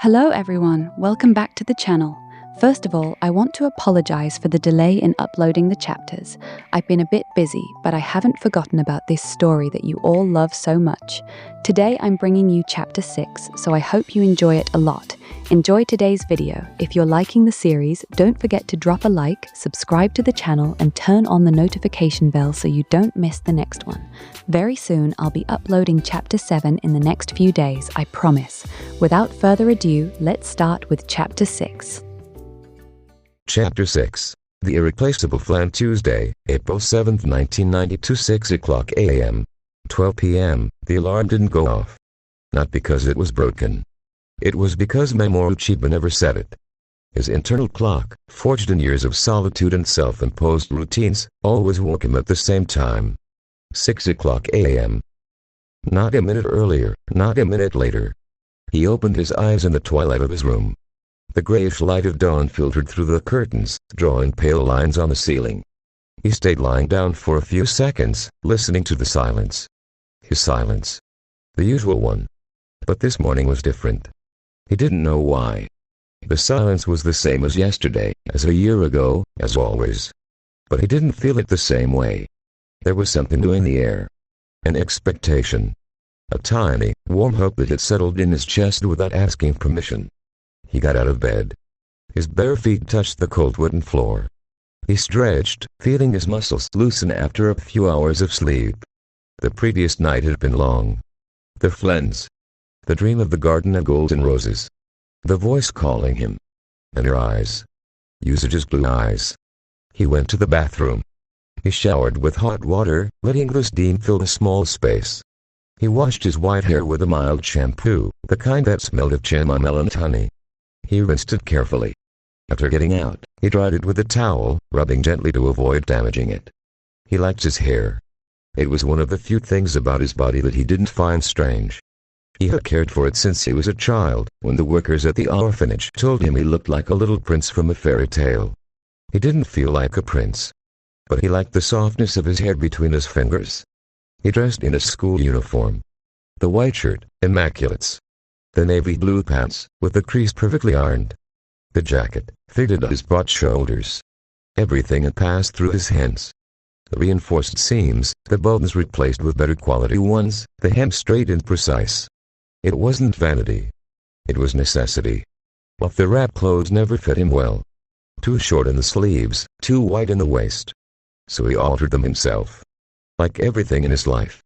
Hello everyone, welcome back to the channel. First of all, I want to apologize for the delay in uploading the chapters. I've been a bit busy, but I haven't forgotten about this story that you all love so much. Today I'm bringing you chapter 6, so I hope you enjoy it a lot. Enjoy today's video. If you're liking the series, don't forget to drop a like, subscribe to the channel, and turn on the notification bell so you don't miss the next one. Very soon I'll be uploading chapter 7 in the next few days, I promise. Without further ado, let's start with chapter 6. Chapter 6. The Irreplaceable Flan. Tuesday, April 7, 1992, 6 o'clock a.m. 12 p.m. The alarm didn't go off. Not because it was broken. It was because Mamoru Chiba never set it. His internal clock, forged in years of solitude and self-imposed routines, always woke him at the same time. 6 o'clock a.m. Not a minute earlier, not a minute later. He opened his eyes in the twilight of his room. The grayish light of dawn filtered through the curtains, drawing pale lines on the ceiling. He stayed lying down for a few seconds, listening to the silence. His silence. The usual one. But this morning was different. He didn't know why. The silence was the same as yesterday, as a year ago, as always. But he didn't feel it the same way. There was something new in the air. An expectation. A tiny, warm hope that had settled in his chest without asking permission. He got out of bed. His bare feet touched the cold wooden floor. He stretched, feeling his muscles loosen after a few hours of sleep. The previous night had been long. The flans. The dream of the garden and golden roses. The voice calling him. And her eyes. Usage's blue eyes. He went to the bathroom. He showered with hot water, letting the steam fill the small space. He washed his white hair with a mild shampoo, the kind that smelled of chamomile and honey. He rinsed it carefully. After getting out, he dried it with a towel, rubbing gently to avoid damaging it. He liked his hair. It was one of the few things about his body that he didn't find strange. He had cared for it since he was a child, when the workers at the orphanage told him he looked like a little prince from a fairy tale. He didn't feel like a prince. But he liked the softness of his hair between his fingers. He dressed in a school uniform. The white shirt, immaculates. The navy blue pants, with the crease perfectly ironed. The jacket, fitted at his broad shoulders. Everything had passed through his hands. The reinforced seams, the buttons replaced with better quality ones, the hem straight and precise. It wasn't vanity. It was necessity. But the wrap clothes never fit him well. Too short in the sleeves, too wide in the waist. So he altered them himself. Like everything in his life.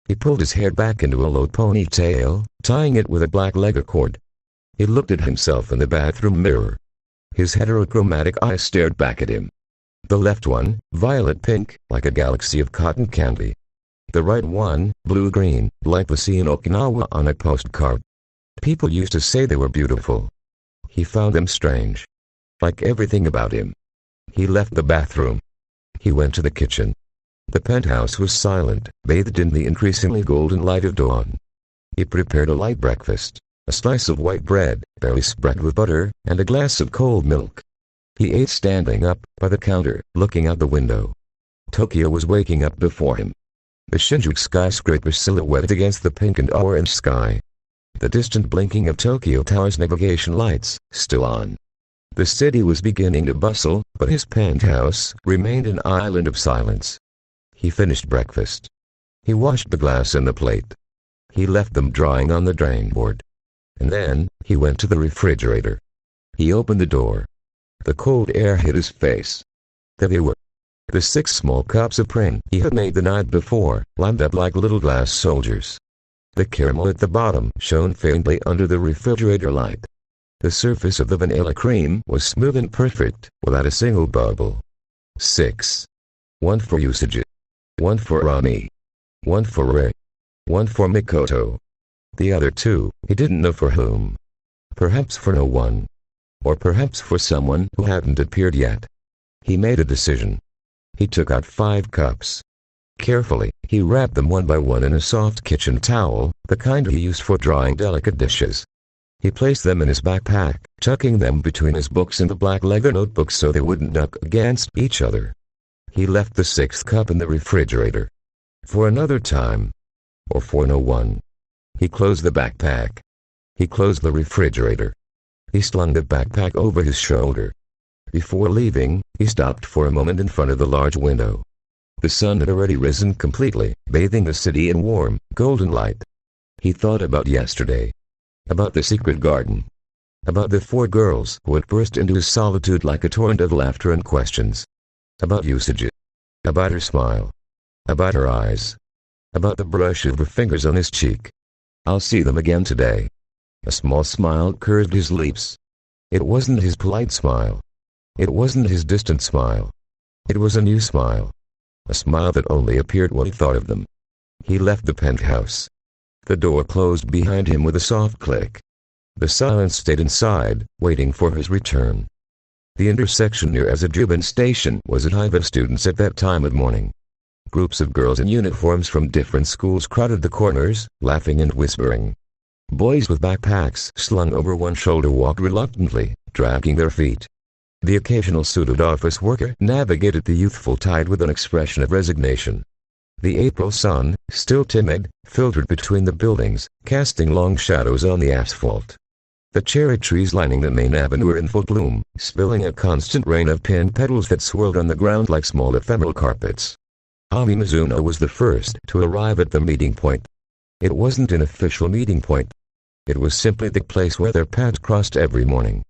He pulled his hair back into a low ponytail, tying it with a black leather cord. He looked at himself in the bathroom mirror. His heterochromatic eyes stared back at him. The left one, violet-pink, like a galaxy of cotton candy. The right one, blue-green, like the sea in Okinawa on a postcard. People used to say they were beautiful. He found them strange. Like everything about him. He left the bathroom. He went to the kitchen. The penthouse was silent, bathed in the increasingly golden light of dawn. He prepared a light breakfast, a slice of white bread, barely spread with butter, and a glass of cold milk. He ate standing up, by the counter, looking out the window. Tokyo was waking up before him. The Shinjuku skyscraper silhouetted against the pink and orange sky. The distant blinking of Tokyo Tower's navigation lights, still on. The city was beginning to bustle, but his penthouse remained an island of silence. He finished breakfast. He washed the glass and the plate. He left them drying on the drain board. And then, he went to the refrigerator. He opened the door. The cold air hit his face. There they were. The 6 small cups of prane he had made the night before, lined up like little glass soldiers. The caramel at the bottom shone faintly under the refrigerator light. The surface of the vanilla cream was smooth and perfect, without a single bubble. 6. One for Usage. One for Rami. One for Rei. One for Mikoto. The other 2, he didn't know for whom. Perhaps for no one. Or perhaps for someone who hadn't appeared yet. He made a decision. He took out 5 cups. Carefully, he wrapped them one by one in a soft kitchen towel, the kind he used for drying delicate dishes. He placed them in his backpack, tucking them between his books and the black leather notebook so they wouldn't knock against each other. He left the 6th cup in the refrigerator. For another time. Or for no one. He closed the backpack. He closed the refrigerator. He slung the backpack over his shoulder. Before leaving, he stopped for a moment in front of the large window. The sun had already risen completely, bathing the city in warm, golden light. He thought about yesterday. About the secret garden. About the 4 girls who had burst into his solitude like a torrent of laughter and questions. About usage. About her smile. About her eyes. About the brush of her fingers on his cheek. I'll see them again today. A small smile curved his lips. It wasn't his polite smile. It wasn't his distant smile. It was a new smile. A smile that only appeared when he thought of them. He left the penthouse. The door closed behind him with a soft click. The silence stayed inside, waiting for his return. The intersection near Azadruban station was a hive of students at that time of morning. Groups of girls in uniforms from different schools crowded the corners, laughing and whispering. Boys with backpacks slung over one shoulder walked reluctantly, dragging their feet. The occasional suited office worker navigated the youthful tide with an expression of resignation. The April sun, still timid, filtered between the buildings, casting long shadows on the asphalt. The cherry trees lining the main avenue were in full bloom, spilling a constant rain of pin petals that swirled on the ground like small ephemeral carpets. Ami Mizuno was the first to arrive at the meeting point. It wasn't an official meeting point. It was simply the place where their paths crossed every morning.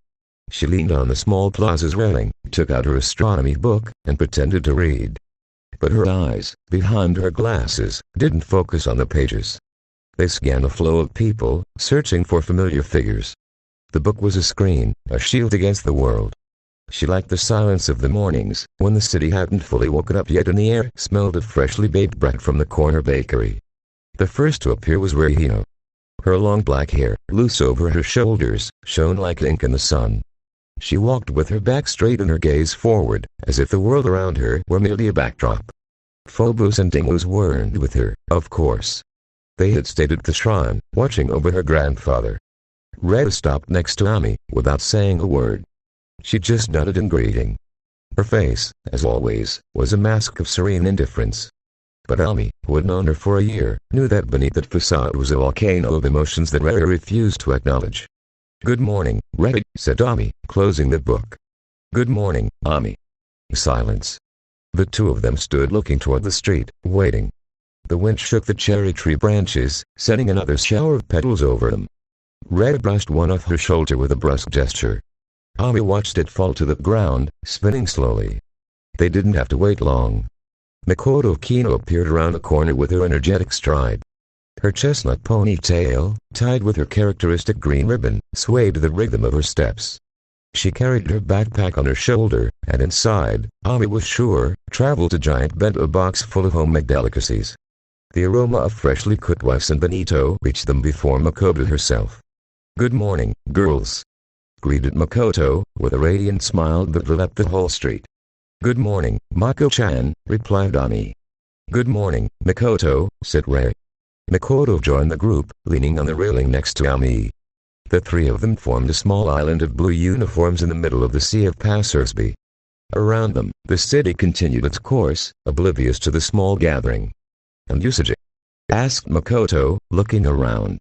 She leaned on the small plaza's railing, took out her astronomy book, and pretended to read. But her eyes, behind her glasses, didn't focus on the pages. They scanned a flow of people, searching for familiar figures. The book was a screen, a shield against the world. She liked the silence of the mornings, when the city hadn't fully woken up yet and the air smelled of freshly baked bread from the corner bakery. The first to appear was Reihino. Her long black hair, loose over her shoulders, shone like ink in the sun. She walked with her back straight and her gaze forward, as if the world around her were merely a backdrop. Phobos and Dingus weren't with her, of course. They had stayed at the shrine, watching over her grandfather. Red stopped next to Ami, without saying a word. She just nodded in greeting. Her face, as always, was a mask of serene indifference. But Ami, who had known her for a year, knew that beneath that facade was a volcano of emotions that Red refused to acknowledge. "Good morning, Red," said Ami, closing the book. "Good morning, Ami." Silence. The two of them stood looking toward the street, waiting. The wind shook the cherry tree branches, sending another shower of petals over them. Red brushed one off her shoulder with a brusque gesture. Ami watched it fall to the ground, spinning slowly. They didn't have to wait long. Makoto Kino appeared around the corner with her energetic stride. Her chestnut ponytail, tied with her characteristic green ribbon, swayed to the rhythm of her steps. She carried her backpack on her shoulder, and inside, Ami was sure, traveled a giant bento box full of homemade delicacies. The aroma of freshly cooked rice and bonito reached them before Makoto herself. "Good morning, girls," greeted Makoto, with a radiant smile that lit up the whole street. "Good morning, Mako-chan," replied Ami. "Good morning, Makoto," said Rei. Makoto joined the group, leaning on the railing next to Ami. The three of them formed a small island of blue uniforms in the middle of the sea of passersby. Around them, the city continued its course, oblivious to the small gathering. "And Usagi?" asked Makoto, looking around.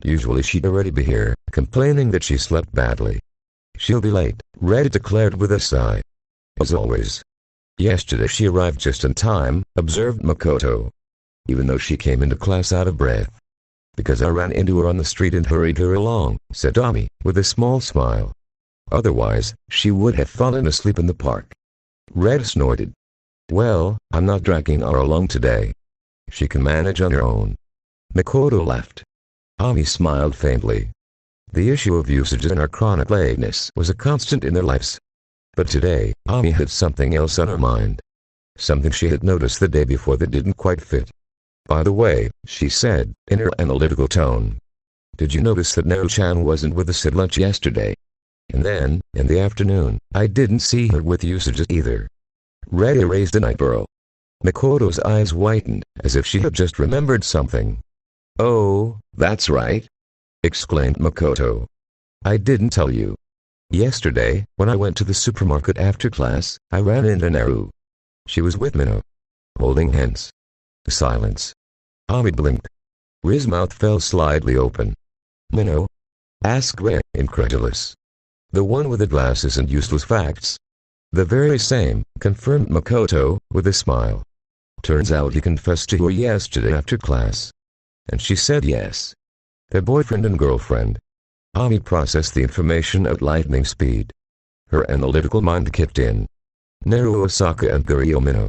Usually she'd already be here, complaining that she slept badly. "She'll be late," Red declared with a sigh. "As always." "Yesterday she arrived just in time," observed Makoto. "Even though she came into class out of breath. Because I ran into her on the street and hurried her along," said Ami, with a small smile. "Otherwise, she would have fallen asleep in the park." Red snorted. "Well, I'm not dragging her along today. She can manage on her own." Makoto laughed. Ami smiled faintly. The issue of usage and her chronic lateness was a constant in their lives. But today, Ami had something else on her mind. Something she had noticed the day before that didn't quite fit. "By the way," she said, in her analytical tone, "did you notice that Naru-chan wasn't with us at lunch yesterday? And then, in the afternoon, I didn't see her with Usage either." Red raised an eyebrow. Makoto's eyes whitened, as if she had just remembered something. "Oh, that's right," exclaimed Makoto. "I didn't tell you. Yesterday, when I went to the supermarket after class, I ran into Naru. She was with Minho. Holding hands." Silence. Ami blinked. Ri's mouth fell slightly open. "Minho?" asked Ray, incredulous. The one with the glasses and useless facts. The very same, confirmed Makoto, with a smile. Turns out he confessed to her yesterday after class. And she said yes. Their boyfriend and girlfriend. Ami processed the information at lightning speed. Her analytical mind kicked in. Naruo Osaka and Guri Omino.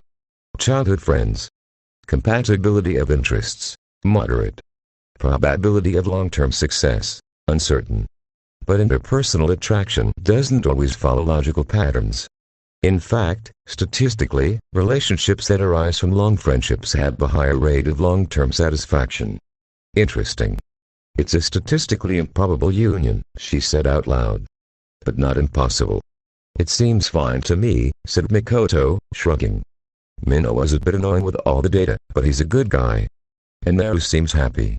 Childhood friends. Compatibility of interests. Moderate. Probability of long-term success. Uncertain. But interpersonal attraction doesn't always follow logical patterns. In fact, statistically, relationships that arise from long friendships have a higher rate of long-term satisfaction. Interesting. It's a statistically improbable union, she said out loud. But not impossible. It seems fine to me, said Makoto, shrugging. Minno was a bit annoying with all the data, but he's a good guy. And Naru seems happy.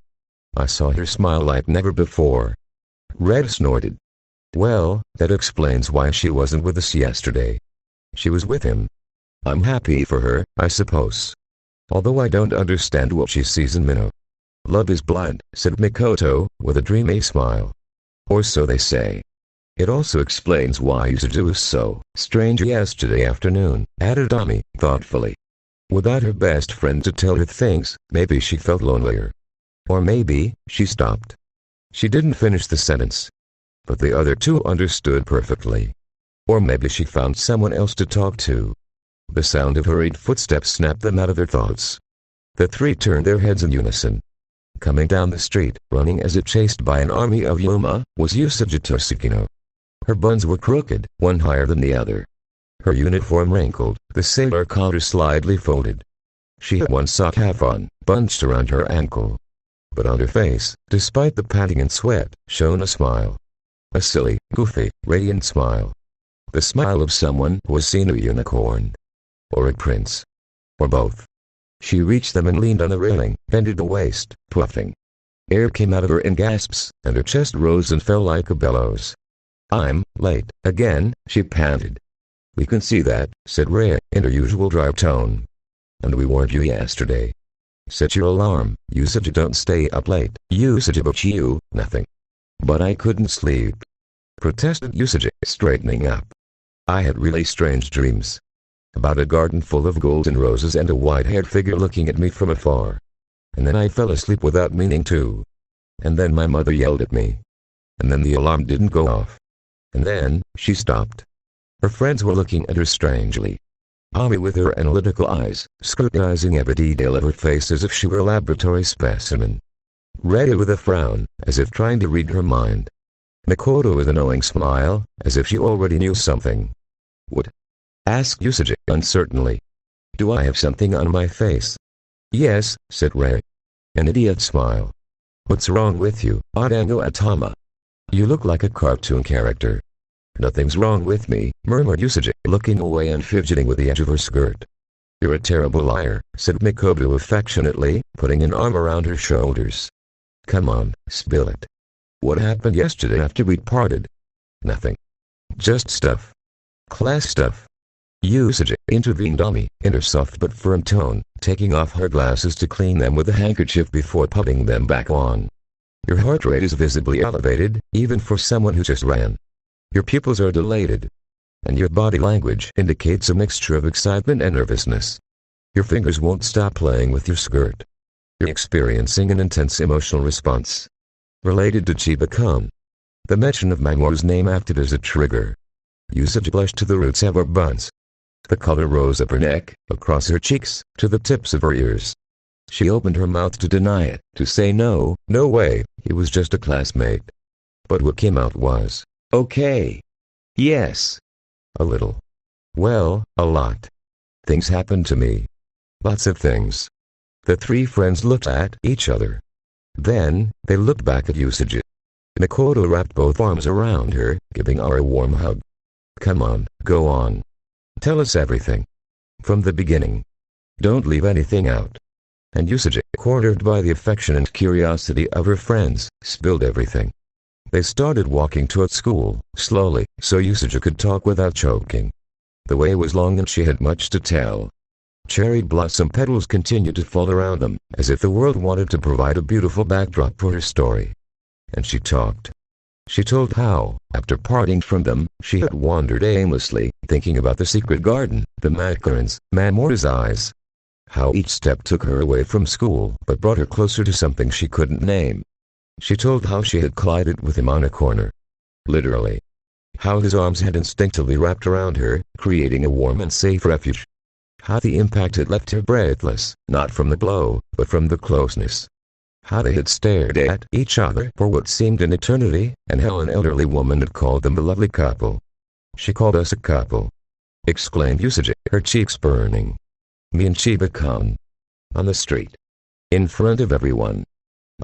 I saw her smile like never before. Red snorted. Well, that explains why she wasn't with us yesterday. She was with him. I'm happy for her, I suppose. Although I don't understand what she sees in Minno. Love is blind, said Makoto, with a dreamy smile. Or so they say. It also explains why Yusuju was so strange yesterday afternoon, added Ami, thoughtfully. Without her best friend to tell her things, maybe she felt lonelier. Or maybe, she stopped. She didn't finish the sentence. But the other two understood perfectly. Or maybe she found someone else to talk to. The sound of hurried footsteps snapped them out of their thoughts. The three turned their heads in unison. Coming down the street, running as if chased by an army of Yuma, was Yusuju Toshikino. Her buns were crooked, one higher than the other. Her uniform wrinkled, the sailor collar slightly folded. She had one sock half on, bunched around her ankle. But on her face, despite the panting and sweat, shone a smile. A silly, goofy, radiant smile. The smile of someone who has seen a unicorn. Or a prince. Or both. She reached them and leaned on the railing, bended the waist, puffing. Air came out of her in gasps, and her chest rose and fell like a bellows. I'm late, again, she panted. We can see that, said Rhea, in her usual dry tone. And we warned you yesterday. Set your alarm, Yusuju, don't stay up late, Yusuju, but you, nothing. But I couldn't sleep. Protested Yusuju, straightening up. I had really strange dreams. About a garden full of golden roses and a white-haired figure looking at me from afar. And then I fell asleep without meaning to. And then my mother yelled at me. And then the alarm didn't go off. And then, she stopped. Her friends were looking at her strangely. Ami with her analytical eyes, scrutinizing every detail of her face as if she were a laboratory specimen. Rhea with a frown, as if trying to read her mind. Makoto with a knowing smile, as if she already knew something. What? Asked Yusuju, uncertainly. Do I have something on my face? Yes, said Rhea. An idiot smile. What's wrong with you, Adango Atama? You look like a cartoon character. Nothing's wrong with me, murmured Yusuju, looking away and fidgeting with the edge of her skirt. You're a terrible liar, said Makoto affectionately, putting an arm around her shoulders. Come on, spill it. What happened yesterday after we parted? Nothing. Just stuff. Class stuff. Yusuju, intervened Ami, in her soft but firm tone, taking off her glasses to clean them with a handkerchief before putting them back on. Your heart rate is visibly elevated, even for someone who just ran. Your pupils are dilated. And your body language indicates a mixture of excitement and nervousness. Your fingers won't stop playing with your skirt. You're experiencing an intense emotional response. Related to Chiba-kun. The mention of Mamoru's name acted as a trigger. Yusuju blushed to the roots of her buns. The color rose up her neck, across her cheeks, to the tips of her ears. She opened her mouth to deny it, to say no, no way, he was just a classmate. But what came out was, okay. Yes. A little. Well, a lot. Things happened to me. Lots of things. The three friends looked at each other. Then, they looked back at Yusuju. Makoto wrapped both arms around her, giving her a warm hug. Come on, go on. Tell us everything. From the beginning. Don't leave anything out. And Yusuju, cornered by the affection and curiosity of her friends, spilled everything. They started walking toward school, slowly, so Yusuju could talk without choking. The way was long and she had much to tell. Cherry blossom petals continued to fall around them, as if the world wanted to provide a beautiful backdrop for her story. And she talked. She told how, after parting from them, she had wandered aimlessly, thinking about the secret garden, the macarons, Mamora's eyes. How each step took her away from school but brought her closer to something she couldn't name. She told how she had collided with him on a corner. Literally. How his arms had instinctively wrapped around her, creating a warm and safe refuge. How the impact had left her breathless, not from the blow, but from the closeness. How they had stared at each other for what seemed an eternity, and how an elderly woman had called them a lovely couple. She called us a couple, exclaimed Usagi, her cheeks burning. Me and Chiba-kun. On the street. In front of everyone.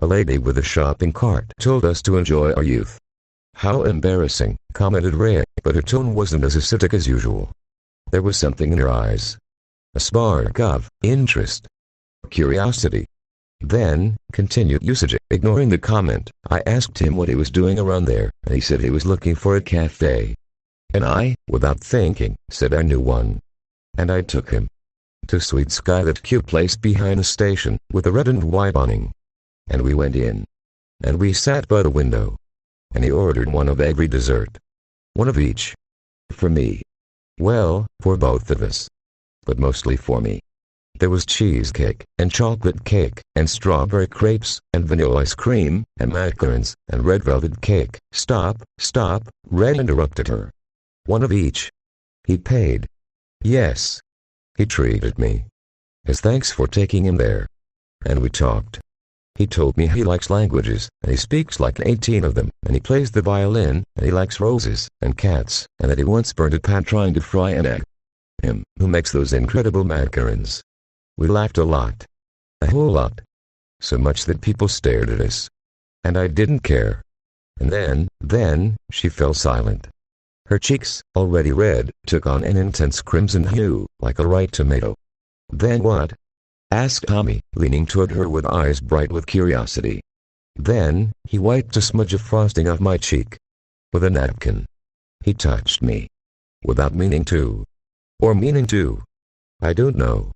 A lady with a shopping cart told us to enjoy our youth. How embarrassing, commented Rhea, but her tone wasn't as acidic as usual. There was something in her eyes. A spark of interest. Curiosity. Then, continued Usagi, ignoring the comment, I asked him what he was doing around there, and he said he was looking for a cafe. And I, without thinking, said I knew one. And I took him. To Sweet Sky, that cute place behind the station, with the red and white awning. And we went in. And we sat by the window. And he ordered one of every dessert. One of each. For me. Well, for both of us. But mostly for me. There was cheesecake, and chocolate cake, and strawberry crepes, and vanilla ice cream, and macarons, and red velvet cake. Stop, Red interrupted her. One of each. He paid. Yes. He treated me. As thanks for taking him there. And we talked. He told me he likes languages, and he speaks like 18 of them, and he plays the violin, and he likes roses, and cats, and that he once burned a pan trying to fry an egg. Him, who makes those incredible macarons. We laughed a lot. A whole lot. So much that people stared at us. And I didn't care. And then, she fell silent. Her cheeks, already red, took on an intense crimson hue, like a ripe tomato. Then what? Asked Tommy, leaning toward her with eyes bright with curiosity. Then, he wiped a smudge of frosting off my cheek. With a napkin. He touched me. Without meaning to. Or meaning to. I don't know.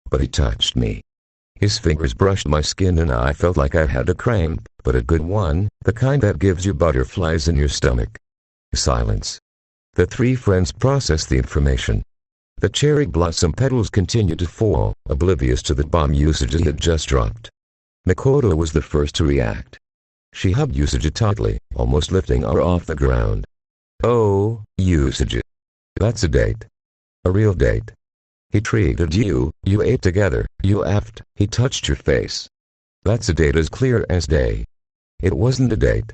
But he touched me. His fingers brushed my skin and I felt like I had a cramp, but a good one, the kind that gives you butterflies in your stomach. Silence. The three friends processed the information. The cherry blossom petals continued to fall, oblivious to the bomb Usagi had just dropped. Makoto was the first to react. She hugged Usagi tightly, almost lifting her off the ground. Oh, Usagi. That's a date. A real date. He treated you, you ate together, you effed, he touched your face. That's a date as clear as day. It wasn't a date.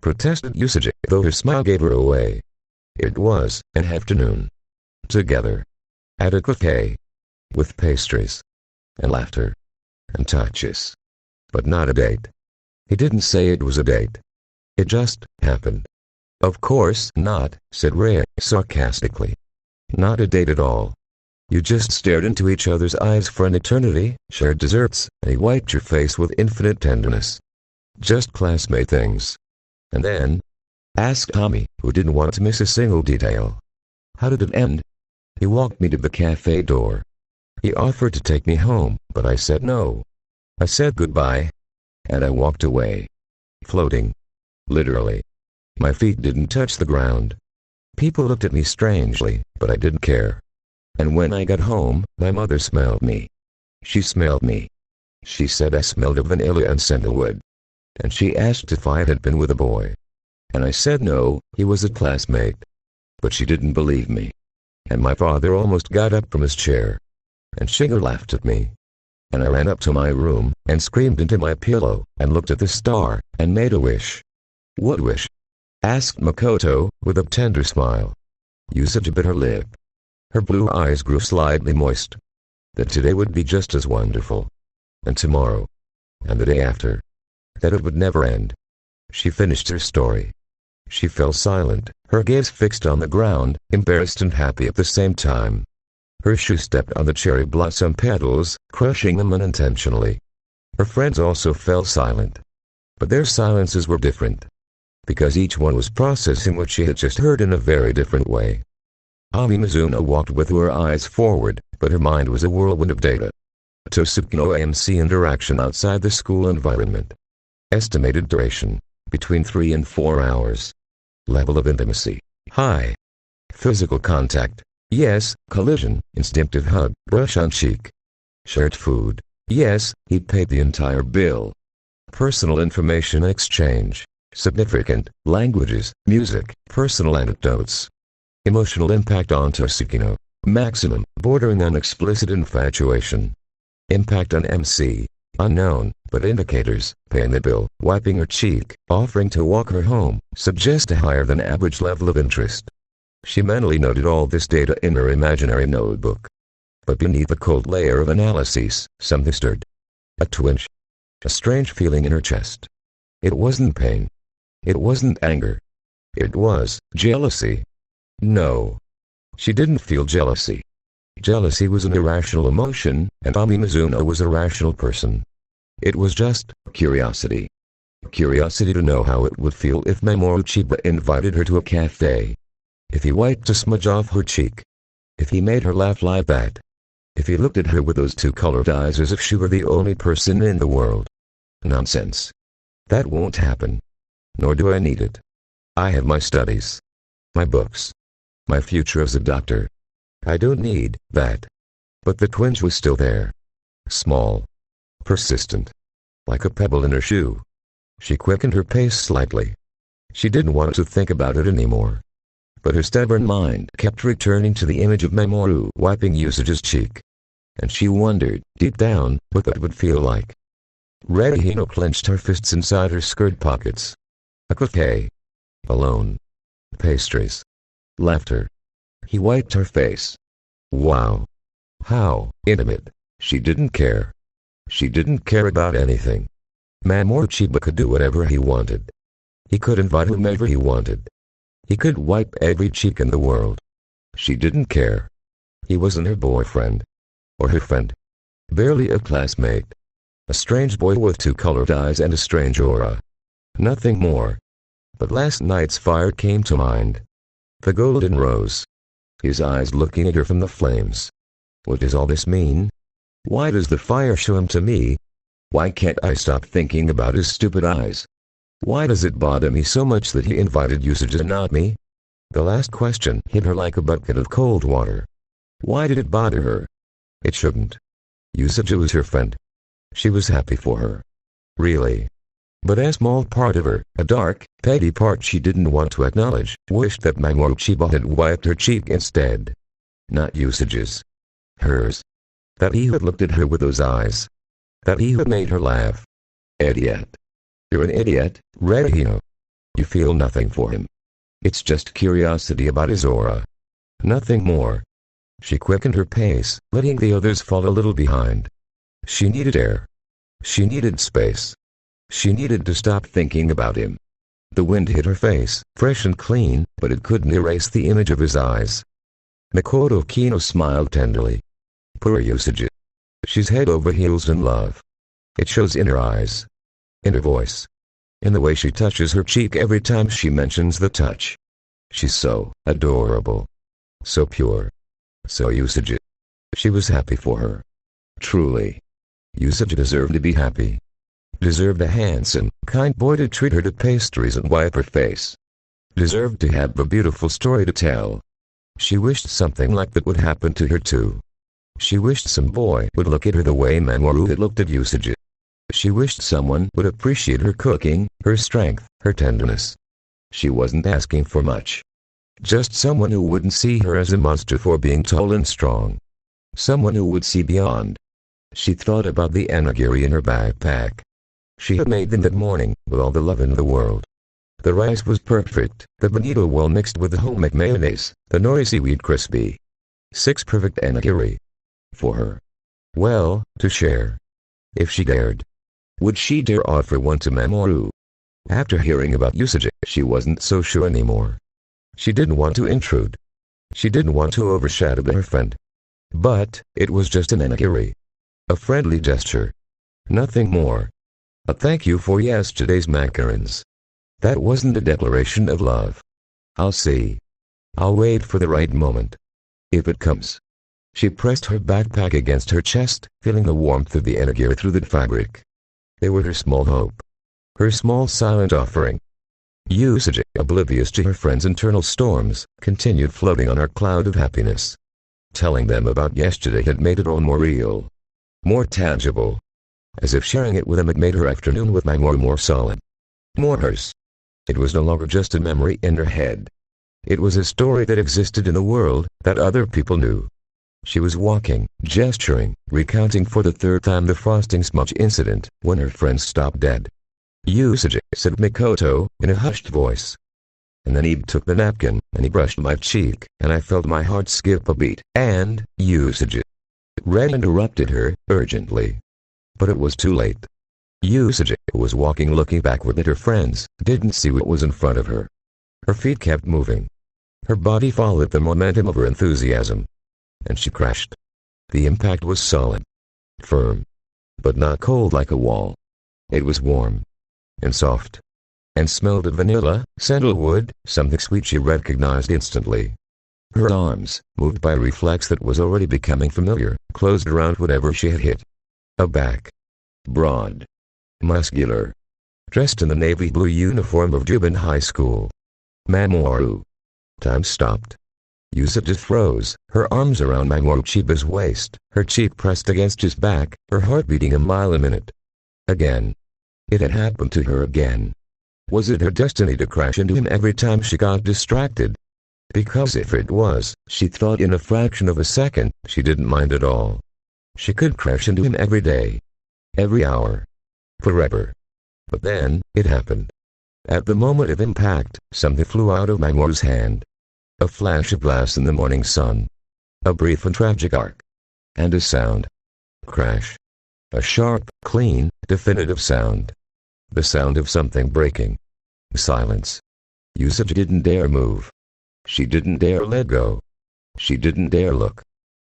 Protested Usagi, though her smile gave her away. It was an afternoon. Together. At a cafe. With pastries. And laughter. And touches. But not a date. He didn't say it was a date. It just happened. Of course not, said Rhea sarcastically. Not a date at all. You just stared into each other's eyes for an eternity, shared desserts, and he wiped your face with infinite tenderness. Just classmate things. And then? Asked Tommy, who didn't want to miss a single detail. How did it end? He walked me to the cafe door. He offered to take me home, but I said no. I said goodbye. And I walked away. Floating. Literally. My feet didn't touch the ground. People looked at me strangely, but I didn't care. And when I got home, my mother smelled me. She smelled me. She said I smelled of vanilla and sandalwood. And she asked if I had been with a boy. And I said no, he was a classmate. But she didn't believe me. And my father almost got up from his chair. And Shiger laughed at me. And I ran up to my room, and screamed into my pillow, and looked at the star, and made a wish. What wish? Asked Makoto, with a tender smile. Usagi bit her lip. Her blue eyes grew slightly moist. That today would be just as wonderful. And tomorrow. And the day after. That it would never end. She finished her story. She fell silent, her gaze fixed on the ground, embarrassed and happy at the same time. Her shoe stepped on the cherry blossom petals, crushing them unintentionally. Her friends also fell silent. But their silences were different. Because each one was processing what she had just heard in a very different way. Ami Mizuno walked with her eyes forward, but her mind was a whirlwind of data. Tosuke no AMC interaction outside the school environment. Estimated duration, Between 3 and 4 hours. Level of intimacy, high. Physical contact, yes. Collision, instinctive hug, brush on cheek. Shared food, yes, he paid the entire bill. Personal information exchange, significant, languages, music, personal anecdotes. Emotional impact on Toshikino, maximum, bordering on explicit infatuation. Impact on MC, unknown, but indicators, paying the bill, wiping her cheek, offering to walk her home, suggest a higher than average level of interest. She mentally noted all this data in her imaginary notebook. But beneath the cold layer of analyses, something stirred. A twinge. A strange feeling in her chest. It wasn't pain. It wasn't anger. It was jealousy. No. She didn't feel jealousy. Jealousy was an irrational emotion, and Ami Mizuno was a rational person. It was just curiosity. Curiosity to know how it would feel if Mamoru Chiba invited her to a cafe. If he wiped a smudge off her cheek. If he made her laugh like that. If he looked at her with those two colored eyes as if she were the only person in the world. Nonsense. That won't happen. Nor do I need it. I have my studies. My books. My future as a doctor. I don't need that. But the twinge was still there. Small. Persistent. Like a pebble in her shoe. She quickened her pace slightly. She didn't want to think about it anymore. But her stubborn mind kept returning to the image of Mamoru wiping Usage's cheek. And she wondered, deep down, what that would feel like. Redehino clenched her fists inside her skirt pockets. A cafe. Alone. Pastries. Laughter. He wiped her face. Wow. How intimate. She didn't care. She didn't care about anything. Mamoru Chiba could do whatever he wanted. He could invite whomever he wanted. He could wipe every cheek in the world. She didn't care. He wasn't her boyfriend. Or her friend. Barely a classmate. A strange boy with two colored eyes and a strange aura. Nothing more. But last night's fire came to mind. The golden rose. His eyes looking at her from the flames. What does all this mean? Why does the fire show him to me? Why can't I stop thinking about his stupid eyes? Why does it bother me so much that he invited Usage and not me? The last question hit her like a bucket of cold water. Why did it bother her? It shouldn't. Usage was her friend. She was happy for her. Really. But a small part of her, a dark, petty part she didn't want to acknowledge, wished that Mamoru Chiba had wiped her cheek instead. Not Usage's. Hers. That he had looked at her with those eyes. That he had made her laugh. Idiot. You're an idiot, Redehino. You feel nothing for him. It's just curiosity about his aura. Nothing more. She quickened her pace, letting the others fall a little behind. She needed air. She needed space. She needed to stop thinking about him. The wind hit her face, fresh and clean, but it couldn't erase the image of his eyes. Makoto Kino smiled tenderly. Poor Usage. She's head over heels in love. It shows in her eyes. In her voice. In the way she touches her cheek every time she mentions the touch. She's so adorable. So pure. So Usage. She was happy for her. Truly. Usage deserved to be happy. Deserved a handsome, kind boy to treat her to pastries and wipe her face. Deserved to have a beautiful story to tell. She wished something like that would happen to her too. She wished some boy would look at her the way Mamoru had looked at Usage. She wished someone would appreciate her cooking, her strength, her tenderness. She wasn't asking for much. Just someone who wouldn't see her as a monster for being tall and strong. Someone who would see beyond. She thought about the onigiri in her backpack. She had made them that morning, with all the love in the world. The rice was perfect, the bonito well mixed with the homemade mayonnaise, the nori seaweed crispy. 6 perfect onigiri. For her. Well, to share. If she dared. Would she dare offer one to Mamoru? After hearing about Usage, she wasn't so sure anymore. She didn't want to intrude. She didn't want to overshadow her friend. But, it was just an onigiri. A friendly gesture. Nothing more. A thank you for yesterday's macarons. That wasn't a declaration of love. I'll see. I'll wait for the right moment. If it comes. She pressed her backpack against her chest, feeling the warmth of the onigiri through the fabric. They were her small hope. her small silent offering. Usage, oblivious to her friend's internal storms, continued floating on her cloud of happiness. Telling them about yesterday had made it all more real, more tangible. As if sharing it with them had made her afternoon with Mamoru more solid, more hers. It was no longer just a memory in her head. It was a story that existed in the world, that other people knew. She was walking, gesturing, recounting for the third time the frosting smudge incident, when her friend stopped dead. "Usage," said Mikoto, in a hushed voice. And then he took the napkin, and he brushed my cheek, and I felt my heart skip a beat, and, Usage. Red interrupted her, urgently. But it was too late. Usage was walking looking backward at her friends, didn't see what was in front of her. Her feet kept moving. Her body followed the momentum of her enthusiasm. And she crashed. The impact was solid. Firm. But not cold like a wall. It was warm. And soft. And smelled of vanilla, sandalwood, something sweet she recognized instantly. Her arms, moved by a reflex that was already becoming familiar, closed around whatever she had hit. A back. Broad. Muscular. Dressed in the navy blue uniform of Juban High School. Mamoru. Time stopped. Usage froze, her arms around Mamoru Chiba's waist, her cheek pressed against his back, her heart beating a mile a minute. Again. It had happened to her again. Was it her destiny to crash into him every time she got distracted? Because if it was, she thought in a fraction of a second, she didn't mind at all. She could crash into him every day. Every hour. Forever. But then, it happened. At the moment of impact, something flew out of Mamoru's hand. A flash of glass in the morning sun. A brief and tragic arc. And a sound. Crash. A sharp, clean, definitive sound. The sound of something breaking. Silence. Usage didn't dare move. She didn't dare let go. She didn't dare look.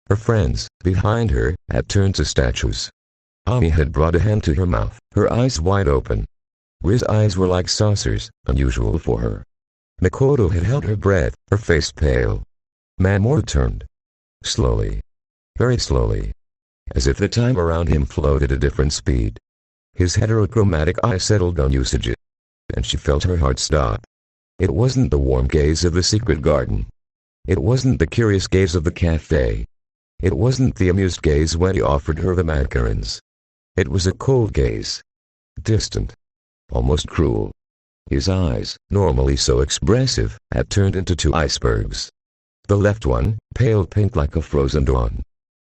Her friends, behind her, had turned to statues. Ami had brought a hand to her mouth, her eyes wide open. Ri's eyes were like saucers, unusual for her. Mikoto had held her breath, her face pale. Mamoru turned. Slowly. Very slowly. As if the time around him flowed at a different speed. His heterochromatic eye settled on Usage. And she felt her heart stop. It wasn't the warm gaze of the secret garden. It wasn't the curious gaze of the cafe. It wasn't the amused gaze when he offered her the macarons. It was a cold gaze. Distant. Almost cruel. His eyes, normally so expressive, had turned into two icebergs. The left one, pale pink like a frozen dawn.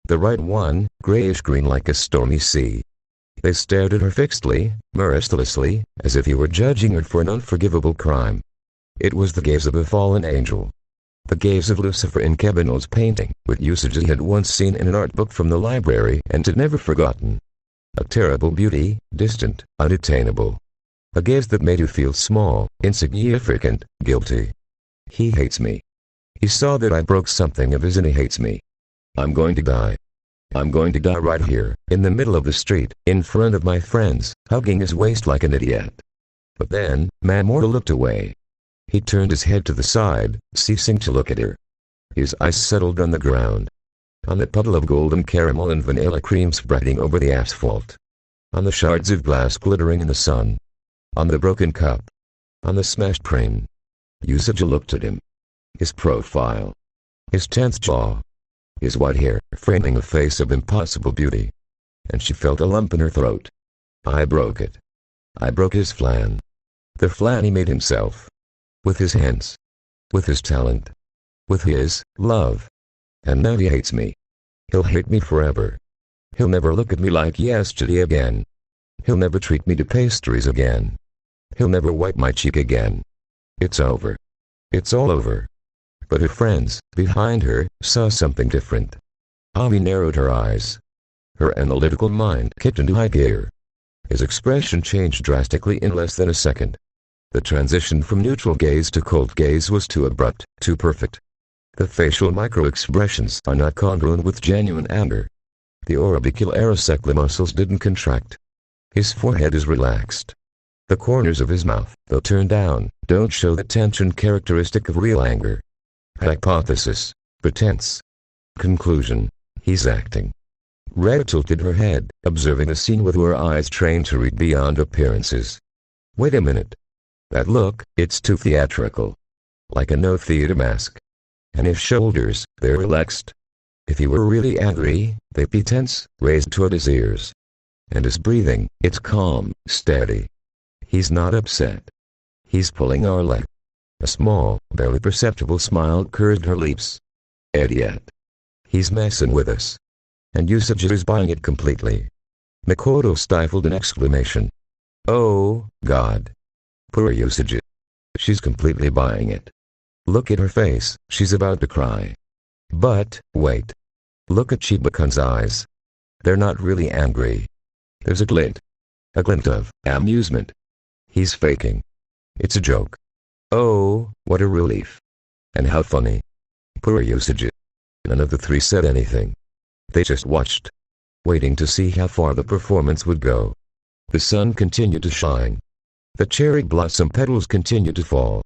The right one, grayish-green like a stormy sea. They stared at her fixedly, mercilessly, as if he were judging her for an unforgivable crime. It was the gaze of a fallen angel. The gaze of Lucifer in Kebano's painting, with Usage he had once seen in an art book from the library and had never forgotten. A terrible beauty, distant, unattainable. A gaze that made you feel small, insignificant, guilty. He hates me. He saw that I broke something of his and he hates me. I'm going to die. I'm going to die right here, in the middle of the street, in front of my friends, hugging his waist like an idiot. But then, Mamoru looked away. He turned his head to the side, ceasing to look at her. His eyes settled on the ground. On the puddle of golden caramel and vanilla cream spreading over the asphalt. On the shards of glass glittering in the sun. On the broken cup. On the smashed frame. Usage looked at him. His profile. His tense jaw. His white hair framing a face of impossible beauty. And she felt a lump in her throat. I broke it. I broke his flan. The flan he made himself. With his hands. With his talent. With his love. And now he hates me. He'll hate me forever. He'll never look at me like yesterday again. He'll never treat me to pastries again. He'll never wipe my cheek again. It's over. It's all over. But her friends, behind her, saw something different. Ami narrowed her eyes. Her analytical mind kicked into high gear. His expression changed drastically in less than a second. The transition from neutral gaze to cold gaze was too abrupt, too perfect. The facial micro-expressions are not congruent with genuine anger. The orbicular muscles didn't contract. His forehead is relaxed. The corners of his mouth, though turned down, don't show the tension characteristic of real anger. Hypothesis. Pretense. Conclusion. He's acting. Red tilted her head, observing the scene with her eyes trained to read beyond appearances. Wait a minute. That look, it's too theatrical. Like a no-theater mask. And his shoulders, they're relaxed. If he were really angry, they'd be tense, raised toward his ears. And his breathing, it's calm, steady. He's not upset. He's pulling our leg. A small, barely perceptible smile curved her lips. Idiot. He's messing with us. And Usagi is buying it completely. Makoto stifled an exclamation. Oh, God. Poor Usagi. She's completely buying it. Look at her face, she's about to cry. But, wait. Look at Chiba-kun's eyes. They're not really angry. There's a glint. A glint of amusement. He's faking. It's a joke. Oh, what a relief. And how funny. Poor Usagi. None of the three said anything. They just watched. Waiting to see how far the performance would go. The sun continued to shine. The cherry blossom petals continued to fall.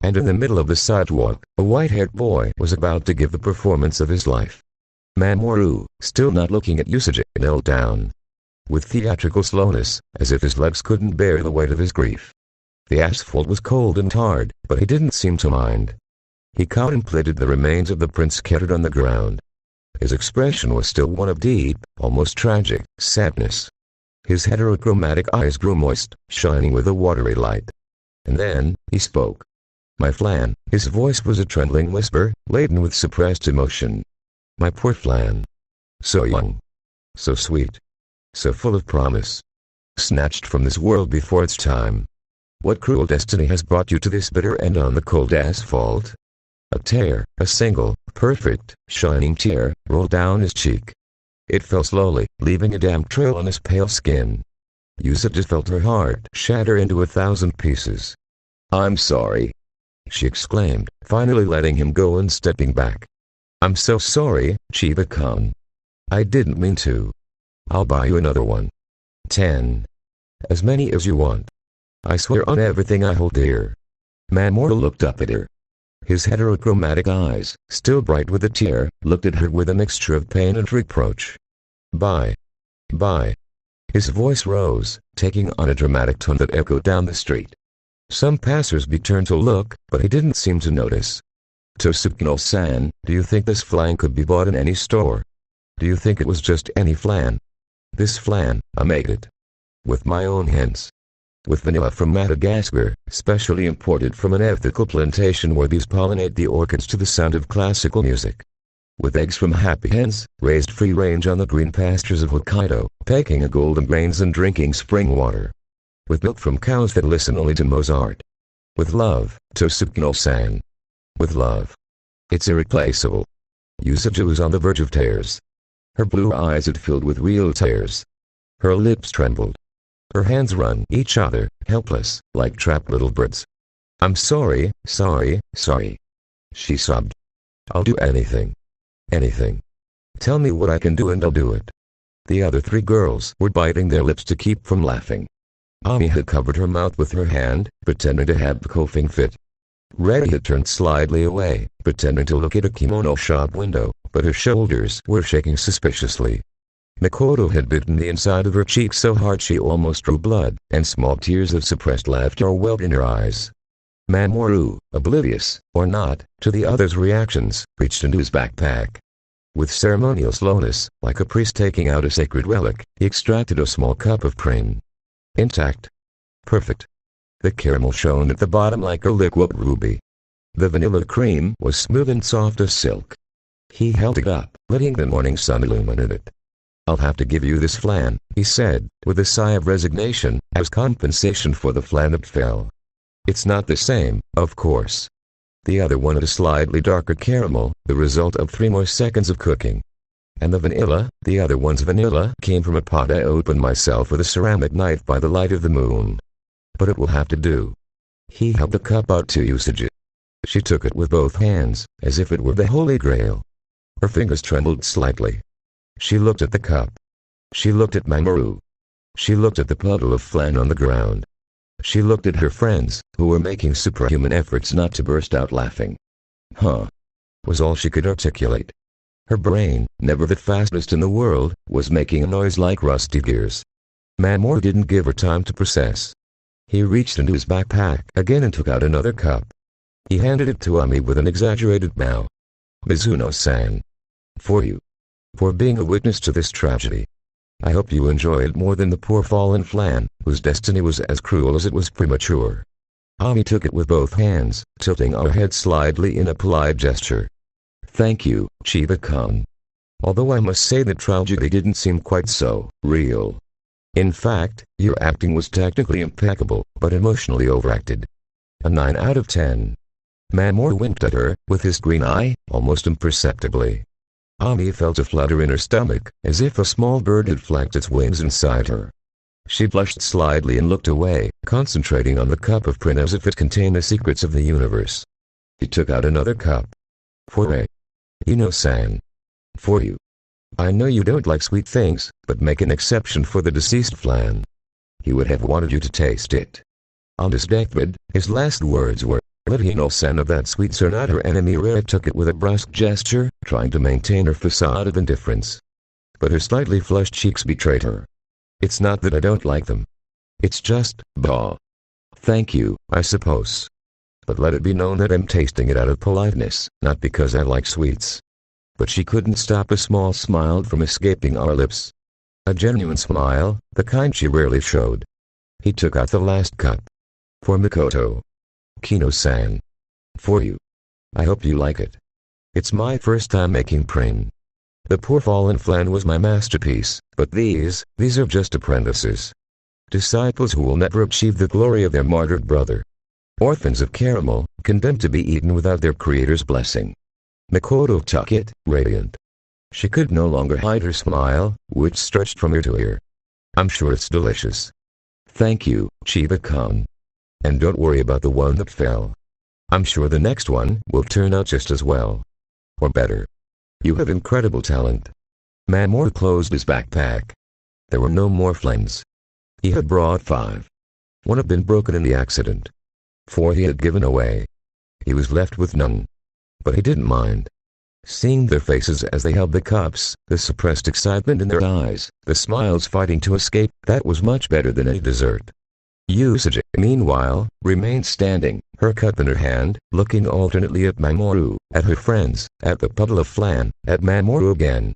And in the middle of the sidewalk, a white-haired boy was about to give the performance of his life. Mamoru, still not looking at Usagi, knelt down. With theatrical slowness, as if his legs couldn't bear the weight of his grief. The asphalt was cold and hard, but he didn't seem to mind. He contemplated the remains of the prince scattered on the ground. His expression was still one of deep, almost tragic, sadness. His heterochromatic eyes grew moist, shining with a watery light. And then, he spoke. My flan, his voice was a trembling whisper, laden with suppressed emotion. My poor flan. So young. So sweet. So full of promise. Snatched from this world before its time. What cruel destiny has brought you to this bitter end on the cold asphalt? A tear, a single, perfect, shining tear, rolled down his cheek. It fell slowly, leaving a damp trail on his pale skin. Usagi felt her heart shatter into 1,000 pieces. I'm sorry, she exclaimed, finally letting him go and stepping back. I'm so sorry, Chiba-kun. I didn't mean to. I'll buy you another one. 10. As many as you want. I swear on everything I hold dear. Mamoru looked up at her. His heterochromatic eyes, still bright with a tear, looked at her with a mixture of pain and reproach. Bye. Bye. His voice rose, taking on a dramatic tone that echoed down the street. Some passers-by turned to look, but he didn't seem to notice. Tosuke-no-san, do you think this flan could be bought in any store? Do you think it was just any flan? This flan, I made it. With my own hands. With vanilla from Madagascar, specially imported from an ethical plantation where bees pollinate the orchids to the sound of classical music. With eggs from happy hens, raised free-range on the green pastures of Hokkaido, pecking at golden grains and drinking spring water. With milk from cows that listen only to Mozart. With love, Tosuke-no-san. With love. It's irreplaceable. Usagi was on the verge of tears. Her blue eyes had filled with real tears. Her lips trembled. Her hands wrung each other, helpless, like trapped little birds. I'm sorry, sorry, sorry. She sobbed. I'll do anything. Anything. Tell me what I can do and I'll do it. The other three girls were biting their lips to keep from laughing. Ami had covered her mouth with her hand, pretending to have a coughing fit. Redi had turned slightly away, pretending to look at a kimono shop window, but her shoulders were shaking suspiciously. Makoto had bitten the inside of her cheek so hard she almost drew blood, and small tears of suppressed laughter welled in her eyes. Mamoru, oblivious, or not, to the others' reactions, reached into his backpack. With ceremonial slowness, like a priest taking out a sacred relic, he extracted a small cup of cream. Intact. Perfect. The caramel shone at the bottom like a liquid ruby. The vanilla cream was smooth and soft as silk. He held it up, letting the morning sun illuminate it. I'll have to give you this flan, he said, with a sigh of resignation, as compensation for the flan that fell. It's not the same, of course. The other one had a slightly darker caramel, the result of 3 more seconds of cooking. And the vanilla, the other one's vanilla, came from a pot I opened myself with a ceramic knife by the light of the moon. But it will have to do. He held the cup out to Usagi. She took it with both hands, as if it were the Holy Grail. Her fingers trembled slightly. She looked at the cup. She looked at Mamoru. She looked at the puddle of flan on the ground. She looked at her friends, who were making superhuman efforts not to burst out laughing. Huh. Was all she could articulate. Her brain, never the fastest in the world, was making a noise like rusty gears. Mamoru didn't give her time to process. He reached into his backpack again and took out another cup. He handed it to Ami with an exaggerated bow. Mizuno-san. For you. For being a witness to this tragedy. I hope you enjoy it more than the poor fallen flan, whose destiny was as cruel as it was premature. Ami took it with both hands, tilting her head slightly in a polite gesture. Thank you, Chiba-kun. Although I must say the tragedy didn't seem quite so real. In fact, your acting was technically impeccable, but emotionally overacted. A 9 out of 10. Mamoru winked at her, with his green eye, almost imperceptibly. Ami felt a flutter in her stomach, as if a small bird had flapped its wings inside her. She blushed slightly and looked away, concentrating on the cup of print as if it contained the secrets of the universe. He took out another cup. For Ino-san. For you. I know you don't like sweet things, but make an exception for the deceased flan. He would have wanted you to taste it. On his deathbed, his last words were, "Let Ino-san of that sweets are not her enemy." Rei took it with a brusque gesture, trying to maintain her facade of indifference. But her slightly flushed cheeks betrayed her. It's not that I don't like them. It's just, bah. Thank you, I suppose. But let it be known that I'm tasting it out of politeness, not because I like sweets. But she couldn't stop a small smile from escaping her lips. A genuine smile, the kind she rarely showed. He took out the last cup. For Mikoto. Kino-san. For you. I hope you like it. It's my first time making print. The poor fallen flan was my masterpiece, but these are just apprentices. Disciples who will never achieve the glory of their martyred brother. Orphans of caramel, condemned to be eaten without their creator's blessing. Mikoto took it, radiant. She could no longer hide her smile, which stretched from ear to ear. I'm sure it's delicious. Thank you, Chiba-kun. And don't worry about the one that fell. I'm sure the next one will turn out just as well. Or better. You have incredible talent. Mamoru closed his backpack. There were no more flans. He had brought 5. One had been broken in the accident. 4 he had given away. He was left with none. But he didn't mind. Seeing their faces as they held the cups, the suppressed excitement in their eyes, the smiles fighting to escape, that was much better than any dessert. Usagi, meanwhile, remained standing, her cup in her hand, looking alternately at Mamoru, at her friends, at the puddle of flan, at Mamoru again.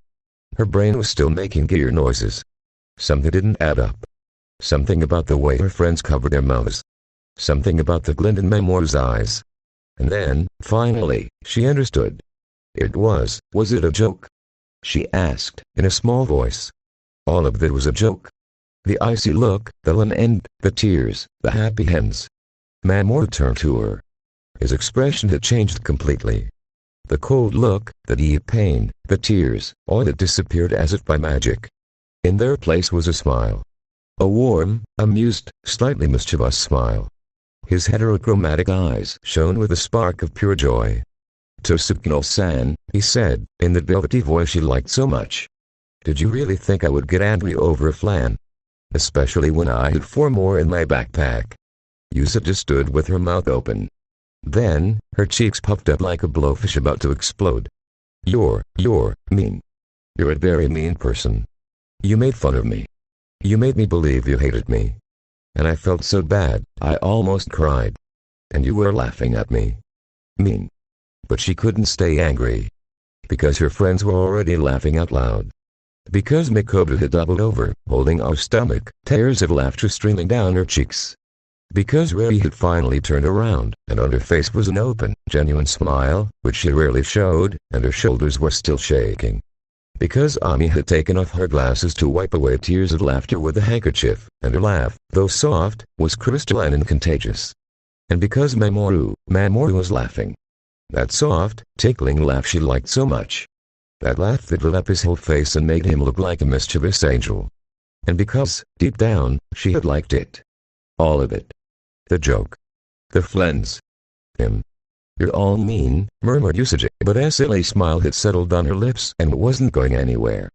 Her brain was still making gear noises. Something didn't add up. Something about the way her friends covered their mouths. Something about the glint in Mamoru's eyes. And then, finally, she understood. Was it a joke? She asked, in a small voice. All of it was a joke. The icy look, the lament, the tears, the happy hands. Mamoru turned to her. His expression had changed completely. The cold look, the deep pain, the tears, all had disappeared as if by magic. In their place was a smile. A warm, amused, slightly mischievous smile. His heterochromatic eyes shone with a spark of pure joy. Tsukino-san, he said, in the velvety voice she liked so much. Did you really think I would get angry over a flan? Especially when I had 4 more in my backpack. Usagi stood with her mouth open. Then, her cheeks puffed up like a blowfish about to explode. You're mean. You're a very mean person. You made fun of me. You made me believe you hated me. And I felt so bad, I almost cried. And you were laughing at me. Mean. But she couldn't stay angry. Because her friends were already laughing out loud. Because Mikoto had doubled over, holding her stomach, tears of laughter streaming down her cheeks. Because Rei had finally turned around, and on her face was an open, genuine smile, which she rarely showed, and her shoulders were still shaking. Because Ami had taken off her glasses to wipe away tears of laughter with a handkerchief, and her laugh, though soft, was crystalline and contagious. And because Mamoru was laughing. That soft, tickling laugh she liked so much. That laugh that lit up his whole face and made him look like a mischievous angel. And because, deep down, she had liked it. All of it. The joke. The flans. Him. You're all mean, murmured Usagi, but a silly smile had settled on her lips and wasn't going anywhere.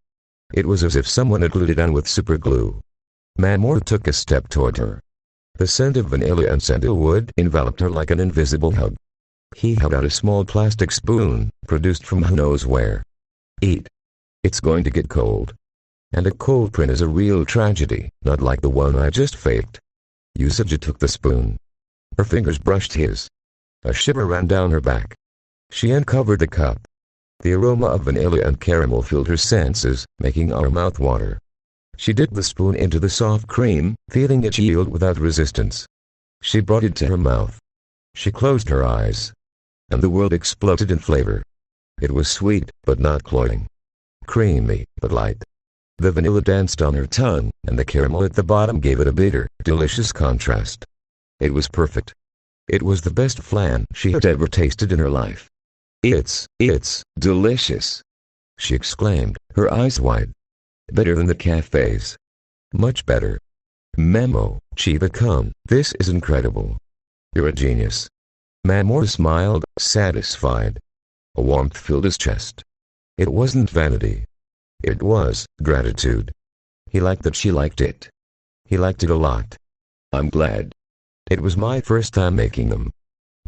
It was as if someone had glued it on with superglue. Mamoru took a step toward her. The scent of vanilla and sandalwood enveloped her like an invisible hug. He held out a small plastic spoon, produced from who knows where. Eat. It's going to get cold. And a cold print is a real tragedy, not like the one I just faked. Usagi took the spoon. Her fingers brushed his. A shiver ran down her back. She uncovered the cup. The aroma of vanilla and caramel filled her senses, making our mouth water. She dipped the spoon into the soft cream, feeling it yield without resistance. She brought it to her mouth. She closed her eyes. And the world exploded in flavor. It was sweet, but not cloying. Creamy, but light. The vanilla danced on her tongue, and the caramel at the bottom gave it a bitter, delicious contrast. It was perfect. It was the best flan she had ever tasted in her life. It's delicious," she exclaimed, her eyes wide. "Better than the cafes. Much better. Memo, Chiba-kun, this is incredible. You're a genius." Mamoru smiled, satisfied. A warmth filled his chest. It wasn't vanity. It was gratitude. He liked that she liked it. He liked it a lot. "I'm glad. It was my first time making them.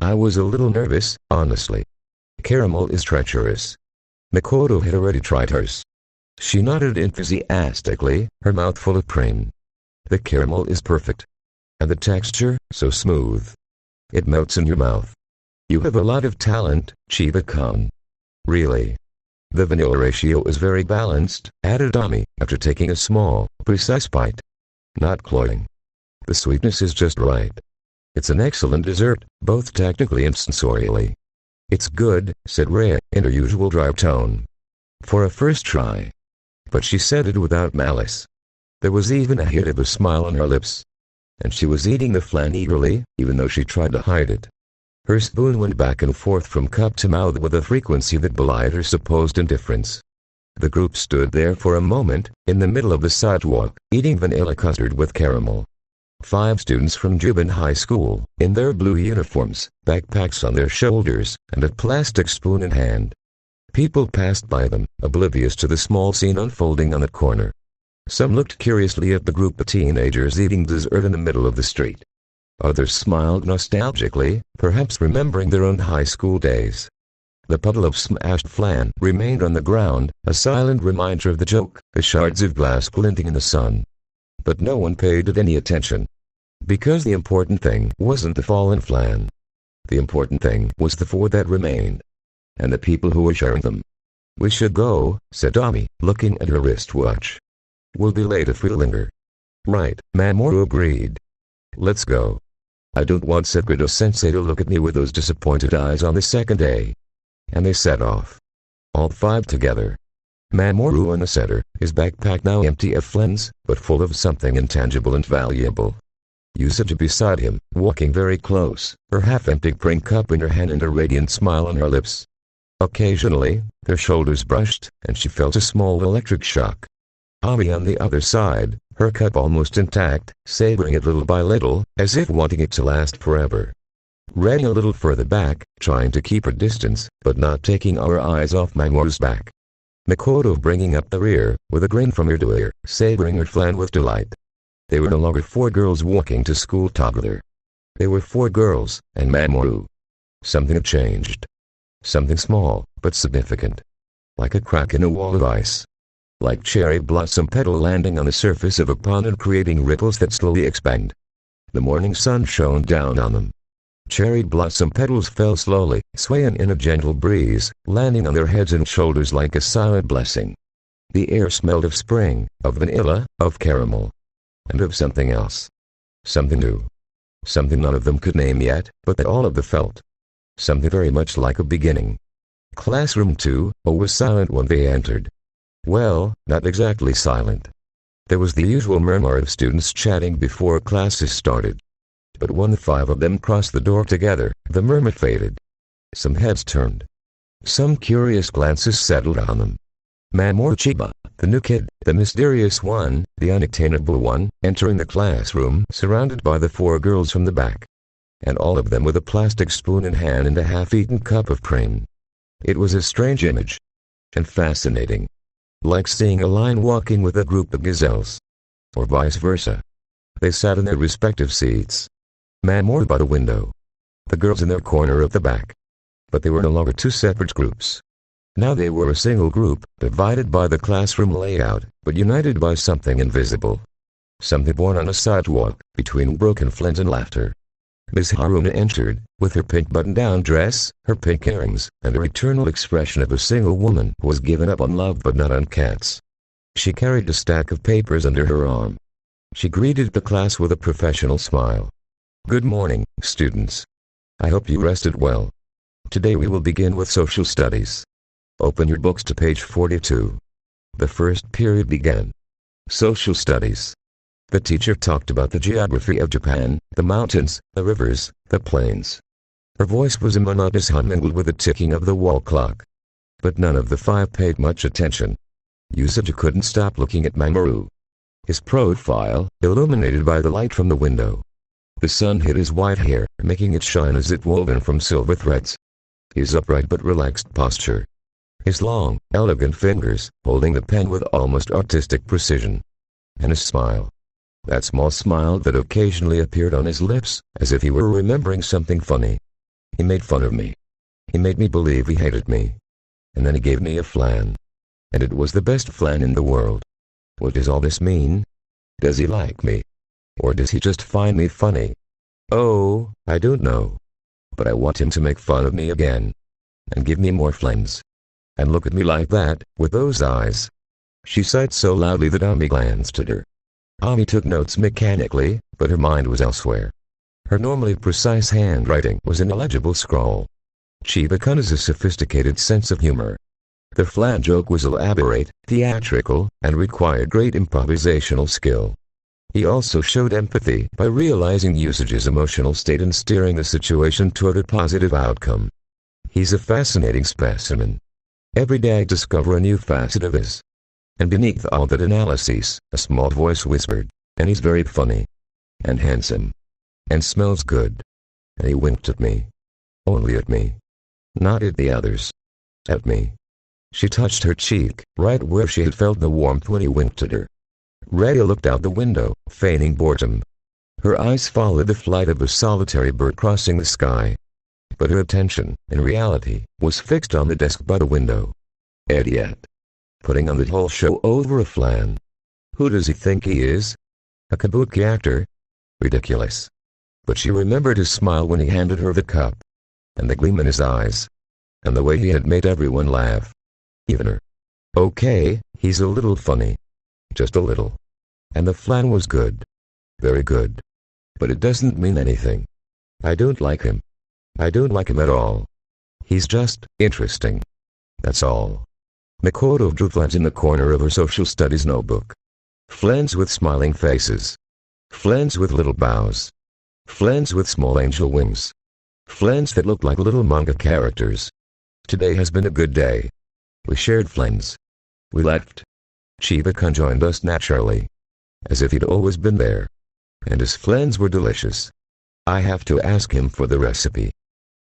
I was a little nervous, honestly. Caramel is treacherous." Makoto had already tried hers. She nodded enthusiastically, her mouth full of cream. "The caramel is perfect. And the texture, so smooth. It melts in your mouth. You have a lot of talent, Chiba-kun. Really. The vanilla ratio is very balanced," added Ami, after taking a small, precise bite. "Not cloying. The sweetness is just right. It's an excellent dessert, both technically and sensorially." "It's good," said Rhea, in her usual dry tone. "For a first try." But she said it without malice. There was even a hint of a smile on her lips. And she was eating the flan eagerly, even though she tried to hide it. Her spoon went back and forth from cup to mouth with a frequency that belied her supposed indifference. The group stood there for a moment, in the middle of the sidewalk, eating vanilla custard with caramel. 5 students from Juban High School, in their blue uniforms, backpacks on their shoulders, and a plastic spoon in hand. People passed by them, oblivious to the small scene unfolding on the corner. Some looked curiously at the group of teenagers eating dessert in the middle of the street. Others smiled nostalgically, perhaps remembering their own high school days. The puddle of smashed flan remained on the ground, a silent reminder of the joke, the shards of glass glinting in the sun. But no one paid it any attention. Because the important thing wasn't the fallen flan. The important thing was the 4 that remained. And the people who were sharing them. "We should go," said Ami, looking at her wristwatch. "We'll be late if we linger." "Right," Mamoru agreed. "Let's go. I don't want Sekiro-sensei to look at me with those disappointed eyes on the second day." And they set off. All 5 together. Mamoru in the center, his backpack now empty of flans, but full of something intangible and valuable. Usagi beside him, walking very close, her half-empty cream cup in her hand and a radiant smile on her lips. Occasionally, their shoulders brushed, and she felt a small electric shock. Ami on the other side, her cup almost intact, savoring it little by little, as if wanting it to last forever. Ran a little further back, trying to keep her distance, but not taking our eyes off Mamoru's back. Makoto bringing up the rear, with a grin from ear to ear, savoring her flan with delight. They were no longer 4 girls walking to school together. They were 4 girls, and Mamoru. Something had changed. Something small, but significant. Like a crack in a wall of ice. Like cherry blossom petal landing on the surface of a pond and creating ripples that slowly expand. The morning sun shone down on them. Cherry blossom petals fell slowly, swaying in a gentle breeze, landing on their heads and shoulders like a silent blessing. The air smelled of spring, of vanilla, of caramel. And of something else. Something new. Something none of them could name yet, but that all of them felt. Something very much like a beginning. Classroom 2 was silent when they entered. Well, not exactly silent. There was the usual murmur of students chatting before classes started. But when the 5 of them crossed the door together, the murmur faded. Some heads turned. Some curious glances settled on them. Mamoru Chiba, the new kid, the mysterious one, the unattainable one, entering the classroom surrounded by the 4 girls from the back. And all of them with a plastic spoon in hand and a half-eaten cup of cream. It was a strange image. And fascinating. Like seeing a lion walking with a group of gazelles. Or vice versa. They sat in their respective seats. Mamoru by the window. The girls in their corner of the back. But they were no longer 2 separate groups. Now they were a single group, divided by the classroom layout, but united by something invisible. something born on a sidewalk, between broken flint and laughter. Miss Haruna entered, with her pink button-down dress, her pink earrings, and her eternal expression of a single woman who has given up on love but not on cats. She carried a stack of papers under her arm. She greeted the class with a professional smile. "Good morning, students. I hope you rested well. Today we will begin with social studies. Open your books to page 42. The first period began. Social studies. The teacher talked about the geography of Japan, the mountains, the rivers, the plains. Her voice was a monotonous hum mingled with the ticking of the wall clock. But none of the 5 paid much attention. Yusuke couldn't stop looking at Mamoru. His profile, illuminated by the light from the window. The sun hit his white hair, making it shine as if woven from silver threads. His upright but relaxed posture. His long, elegant fingers, holding the pen with almost artistic precision. And his smile. That small smile that occasionally appeared on his lips, as if he were remembering something funny. He made fun of me. He made me believe he hated me. And then he gave me a flan. And it was the best flan in the world. What does all this mean? Does he like me? Or does he just find me funny? Oh, I don't know. But I want him to make fun of me again. And give me more flans. And look at me like that, with those eyes. She sighed so loudly that Ami glanced at her. Ami took notes mechanically, but her mind was elsewhere. Her normally precise handwriting was an illegible scrawl. Chiba-kun has a sophisticated sense of humor. The flan joke was elaborate, theatrical, and required great improvisational skill. He also showed empathy by realizing Usage's emotional state and steering the situation toward a positive outcome. He's a fascinating specimen. Every day I discover a new facet of his. And beneath all that analysis, a small voice whispered, "And he's very funny. And handsome. And smells good." And he winked at me. Only at me. Not at the others. At me. She touched her cheek, right where she had felt the warmth when he winked at her. Rhea looked out the window, feigning boredom. Her eyes followed the flight of a solitary bird crossing the sky. But her attention, in reality, was fixed on the desk by the window. Idiot. Putting on the whole show over a flan. Who does he think he is? A kabuki actor? Ridiculous. But she remembered his smile when he handed her the cup. And the gleam in his eyes. And the way he had made everyone laugh. Even her. Okay, he's a little funny. Just a little. And the flan was good. Very good. But it doesn't mean anything. I don't like him. I don't like him at all. He's just interesting. That's all. Makoto drew flans in the corner of her social studies notebook. Flans with smiling faces. Flans with little bows. Flans with small angel wings. Flans that looked like little manga characters. Today has been a good day. We shared flans. We laughed. Chiba-kun joined us naturally. As if he'd always been there. And his flans were delicious. I have to ask him for the recipe.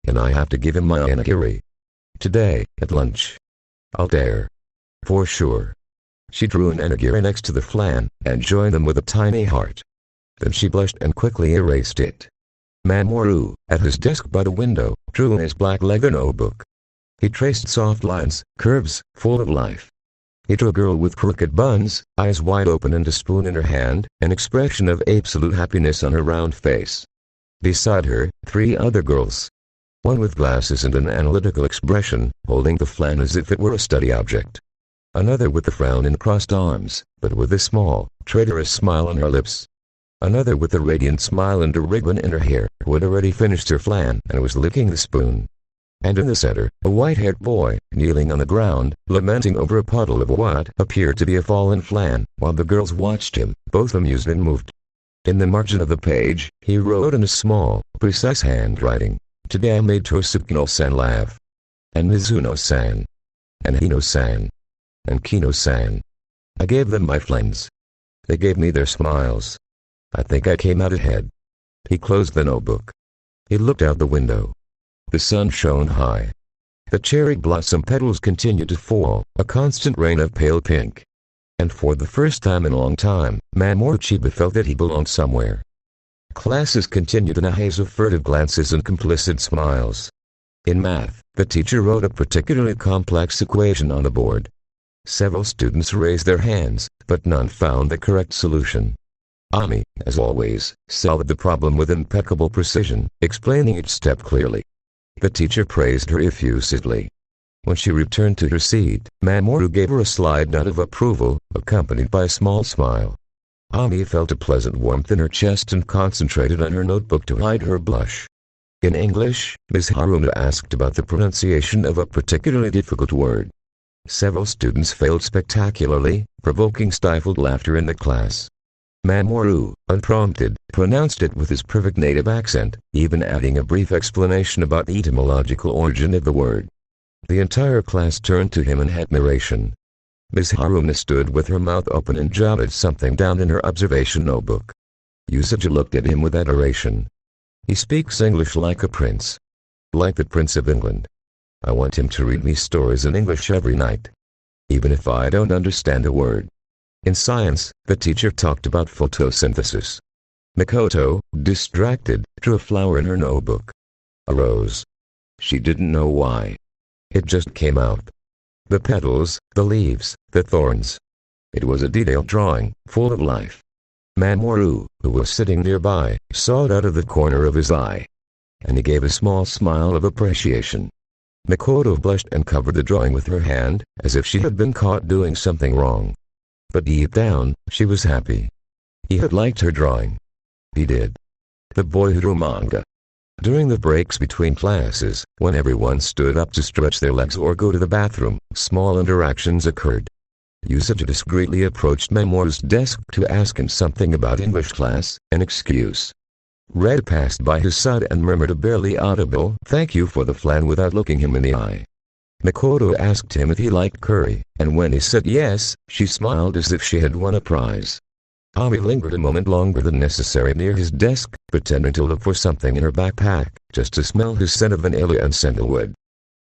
And I have to give him my onigiri. Today, at lunch. I'll dare. For sure. She drew an onigiri next to the flan, and joined them with a tiny heart. Then she blushed and quickly erased it. Mamoru, at his desk by the window, drew in his black leather notebook. He traced soft lines, curves, full of life. He drew a girl with crooked buns, eyes wide open and a spoon in her hand, an expression of absolute happiness on her round face. Beside her, 3 other girls. One with glasses and an analytical expression, holding the flan as if it were a study object. Another with a frown and crossed arms, but with a small, traitorous smile on her lips. Another with a radiant smile and a ribbon in her hair, who had already finished her flan and was licking the spoon. And in the center, a white-haired boy, kneeling on the ground, lamenting over a puddle of what appeared to be a fallen flan, while the girls watched him, both amused and moved. In the margin of the page, he wrote in a small, precise handwriting, "Today I made Tosuke-no-san laugh. And Mizuno-san. And Hino-san. And Kino-san. I gave them my flans. They gave me their smiles. I think I came out ahead." He closed the notebook. He looked out the window. The sun shone high. The cherry blossom petals continued to fall, a constant rain of pale pink. And for the first time in a long time, Mamoru Chiba felt that he belonged somewhere. Classes continued in a haze of furtive glances and complicit smiles. In math, the teacher wrote a particularly complex equation on the board. Several students raised their hands, but none found the correct solution. Ami, as always, solved the problem with impeccable precision, explaining each step clearly. The teacher praised her effusively. When she returned to her seat, Mamoru gave her a slight nod of approval, accompanied by a small smile. Ami felt a pleasant warmth in her chest and concentrated on her notebook to hide her blush. In English, Ms. Haruna asked about the pronunciation of a particularly difficult word. Several students failed spectacularly, provoking stifled laughter in the class. Mamoru, unprompted, pronounced it with his perfect native accent, even adding a brief explanation about the etymological origin of the word. The entire class turned to him in admiration. Ms. Haruna stood with her mouth open and jotted something down in her observation notebook. Yusuke looked at him with adoration. He speaks English like a prince. Like the Prince of England. I want him to read me stories in English every night. Even if I don't understand a word. In science, the teacher talked about photosynthesis. Mikoto, distracted, drew a flower in her notebook. A rose. She didn't know why. It just came out. The petals, the leaves, the thorns. It was a detailed drawing, full of life. Mamoru, who was sitting nearby, saw it out of the corner of his eye. And he gave a small smile of appreciation. Mikoto blushed and covered the drawing with her hand, as if she had been caught doing something wrong. But deep down, she was happy. He had liked her drawing. He did. The boy who drew manga. During the breaks between classes, when everyone stood up to stretch their legs or go to the bathroom, small interactions occurred. Yusuke discreetly approached Mamoru's desk to ask him something about English class, an excuse. Red passed by his side and murmured a barely audible "thank you for the flan" without looking him in the eye. Mikoto asked him if he liked curry, and when he said yes, she smiled as if she had won a prize. Ami lingered a moment longer than necessary near his desk, pretending to look for something in her backpack, just to smell his scent of vanilla and sandalwood.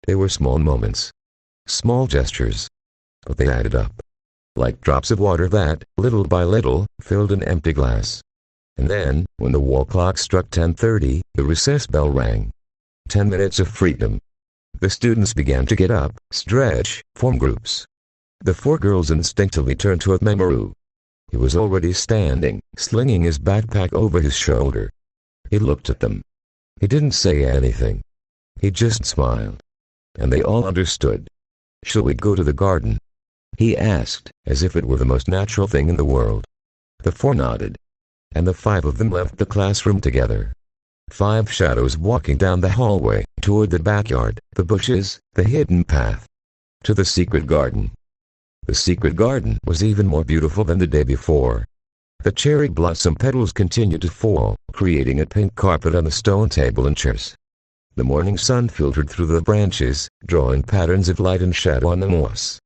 They were small moments. Small gestures. But they added up. Like drops of water that, little by little, filled an empty glass. And then, when the wall clock struck 10:30, the recess bell rang. 10 minutes of freedom. The students began to get up, stretch, form groups. The four girls instinctively turned toward Mamoru. He was already standing, slinging his backpack over his shoulder. He looked at them. He didn't say anything. He just smiled. And they all understood. "Shall we go to the garden?" he asked, as if it were the most natural thing in the world. The four nodded. And the five of them left the classroom together. 5 shadows walking down the hallway, toward the backyard, the bushes, the hidden path. To the secret garden. The secret garden was even more beautiful than the day before. The cherry blossom petals continued to fall, creating a pink carpet on the stone table and chairs. The morning sun filtered through the branches, drawing patterns of light and shadow on the moss.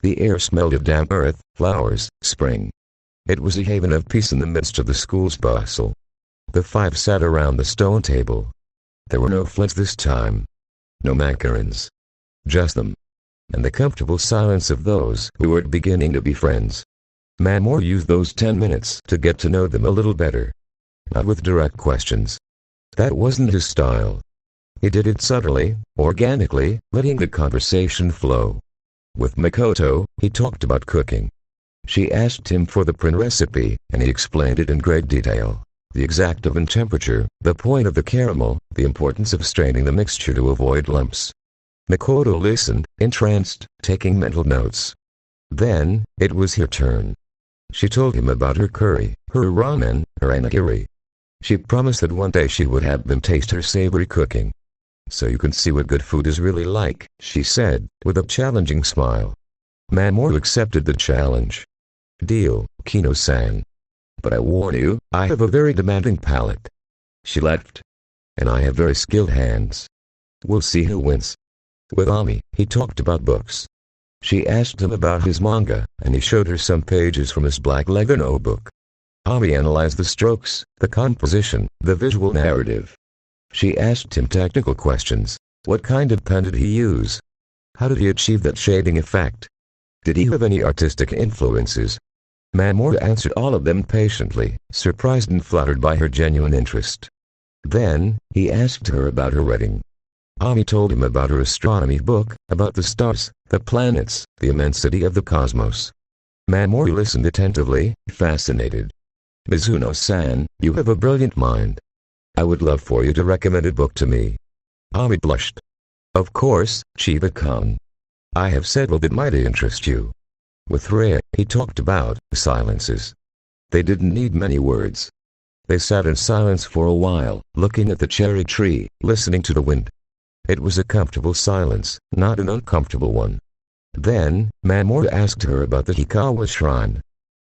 The air smelled of damp earth, flowers, spring. It was a haven of peace in the midst of the school's bustle. The 5 sat around the stone table. There were no floods this time. No macarons. Just them. And the comfortable silence of those who were beginning to be friends. Mamoru used those 10 minutes to get to know them a little better. Not with direct questions. That wasn't his style. He did it subtly, organically, letting the conversation flow. With Mikoto, he talked about cooking. She asked him for the print recipe, and he explained it in great detail. The exact oven temperature, the point of the caramel, the importance of straining the mixture to avoid lumps. Mikoto listened, entranced, taking mental notes. Then, it was her turn. She told him about her curry, her ramen, her onigiri. She promised that one day she would have them taste her savory cooking. "So you can see what good food is really like," she said, with a challenging smile. Mamoru accepted the challenge. "Deal, Kino-san. But I warn you, I have a very demanding palate." She laughed. "And I have very skilled hands. We'll see who wins." With Ami, he talked about books. She asked him about his manga, and he showed her some pages from his black leather notebook. Ami analyzed the strokes, the composition, the visual narrative. She asked him technical questions. What kind of pen did he use? How did he achieve that shading effect? Did he have any artistic influences? Mamoru answered all of them patiently, surprised and flattered by her genuine interest. Then, he asked her about her reading. Ami told him about her astronomy book, about the stars, the planets, the immensity of the cosmos. Mamoru listened attentively, fascinated. Mizuno-san, you have a brilliant mind. I would love for you to recommend a book to me. Ami blushed. Of course, Chiba-kun. I have several that might interest you. With Rei, he talked about silences. They didn't need many words. They sat in silence for a while, looking at the cherry tree, listening to the wind. It was a comfortable silence, not an uncomfortable one. Then, Mamoru asked her about the Hikawa shrine.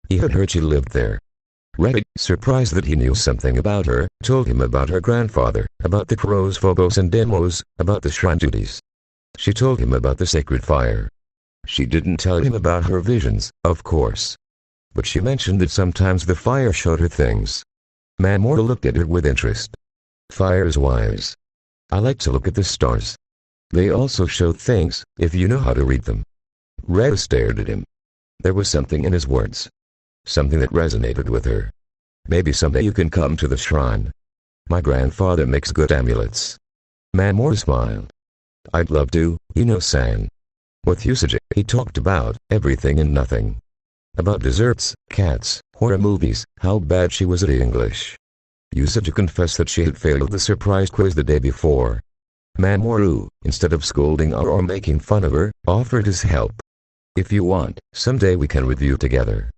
He had heard she lived there. Rei, surprised that he knew something about her, told him about her grandfather, about the crow's phobos and demos, about the shrine duties. She told him about the sacred fire. She didn't tell him about her visions, of course. But she mentioned that sometimes the fire showed her things. Mamoru looked at her with interest. Fire's wise. I like to look at the stars. They also show things, if you know how to read them. Rei stared at him. There was something in his words. Something that resonated with her. Maybe someday you can come to the shrine. My grandfather makes good amulets. Mamoru smiled. I'd love to, Ino-san. With Usagi, he talked about everything and nothing. About desserts, cats, horror movies, how bad she was at English. Usagi confessed that she had failed the surprise quiz the day before. Mamoru, instead of scolding her or making fun of her, offered his help. If you want, someday we can review together.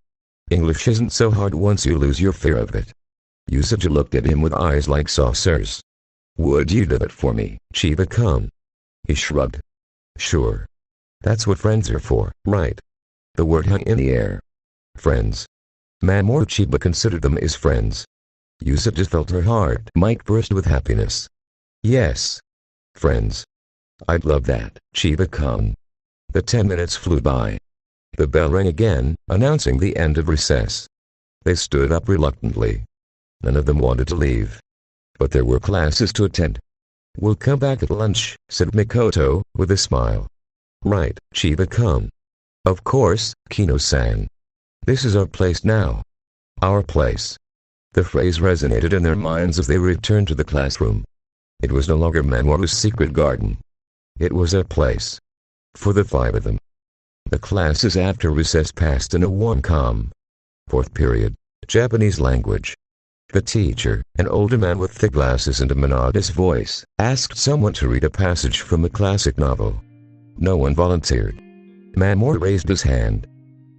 English isn't so hard once you lose your fear of it. Usagi looked at him with eyes like saucers. Would you do that for me, Chiba-kun? He shrugged. Sure. That's what friends are for, right? The word hung in the air. Friends. Mamoru Chiba considered them as friends. Usagi felt her heart might burst with happiness. Yes. Friends. I'd love that, Chiba-kun. The 10 minutes flew by. The bell rang again, announcing the end of recess. They stood up reluctantly. None of them wanted to leave. But there were classes to attend. We'll come back at lunch, said Mikoto, with a smile. Right, Chiba-kun. Of course, Kino-san. This is our place now. Our place. The phrase resonated in their minds as they returned to the classroom. It was no longer Mamoru's secret garden. It was their place. For the 5 of them. The classes after recess passed in a warm calm. 4th period, Japanese language. The teacher, an older man with thick glasses and a monotonous voice, asked someone to read a passage from a classic novel. No one volunteered. Mamoru raised his hand.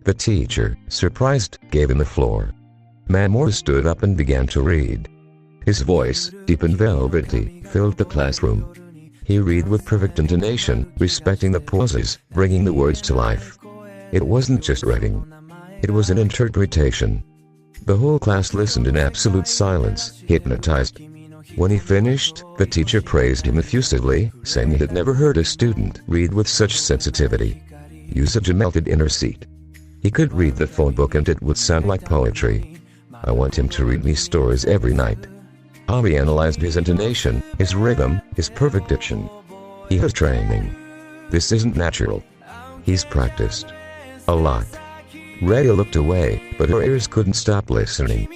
The teacher, surprised, gave him the floor. Mamoru stood up and began to read. His voice, deep and velvety, filled the classroom. He read with perfect intonation, respecting the pauses, bringing the words to life. It wasn't just reading. It was an interpretation. The whole class listened in absolute silence, hypnotized. When he finished, the teacher praised him effusively, saying he had never heard a student read with such sensitivity. Usagi melted in her seat. He could read the phone book and it would sound like poetry. I want him to read me stories every night. Ami analyzed his intonation, his rhythm, his perfect diction. He has training. This isn't natural. He's practiced. A lot. Rhea looked away, but her ears couldn't stop listening.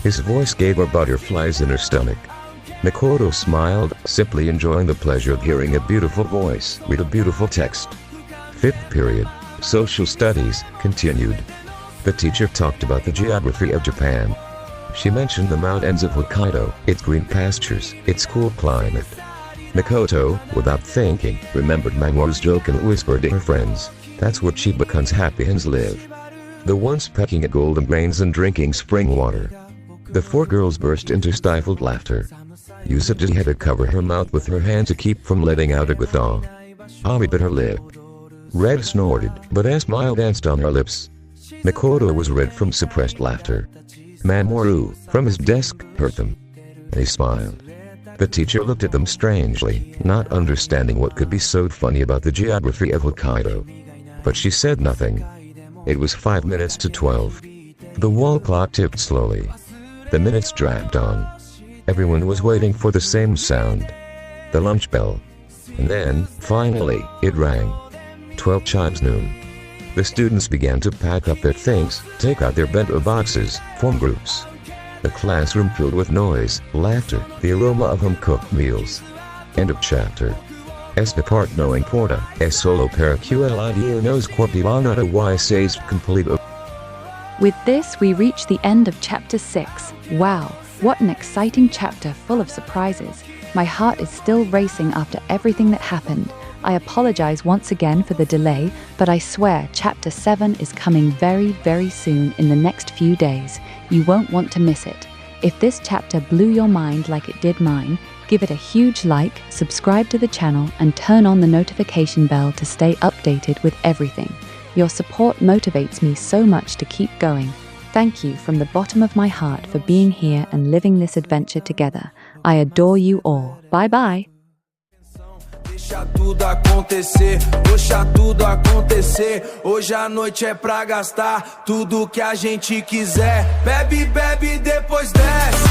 His voice gave her butterflies in her stomach. Mikoto smiled, simply enjoying the pleasure of hearing a beautiful voice read a beautiful text. 5th period, social studies, continued. The teacher talked about the geography of Japan. She mentioned the mountains of Hokkaido, its green pastures, its cool climate. Mikoto, without thinking, remembered Mamoru's joke and whispered to her friends, that's where Chiba-kun's happy hands live. The ones pecking at golden grains and drinking spring water. The 4 girls burst into stifled laughter. Usagi had to cover her mouth with her hand to keep from letting out a guffaw. Ami bit her lip. Red snorted, but a smile danced on her lips. Mikoto was red from suppressed laughter. Mamoru, from his desk, heard them. They smiled. The teacher looked at them strangely, not understanding what could be so funny about the geography of Hokkaido. But she said nothing. It was 5 minutes to 12. The wall clock ticked slowly. The minutes dragged on. Everyone was waiting for the same sound. The lunch bell. And then, finally, it rang. 12 chimes noon. The students began to pack up their things, take out their bento boxes, form groups. The classroom filled with noise, laughter, the aroma of home-cooked meals. End of chapter. Esta parte não importa, é solo para que ela dia nos corte lá nada y seis complete. With this, we reach the end of chapter 6. Wow, what an exciting chapter full of surprises. My heart is still racing after everything that happened. I apologize once again for the delay, but I swear chapter 7 is coming very, very soon in the next few days. You won't want to miss it. If this chapter blew your mind like it did mine, give it a huge like, subscribe to the channel, and turn on the notification bell to stay updated with everything. Your support motivates me so much to keep going. Thank you from the bottom of my heart for being here and living this adventure together. I adore you all. Bye bye. Deixa tudo acontecer, deixa tudo acontecer. Hoje a noite é pra gastar tudo que a gente quiser. Bebe, bebe, depois desce.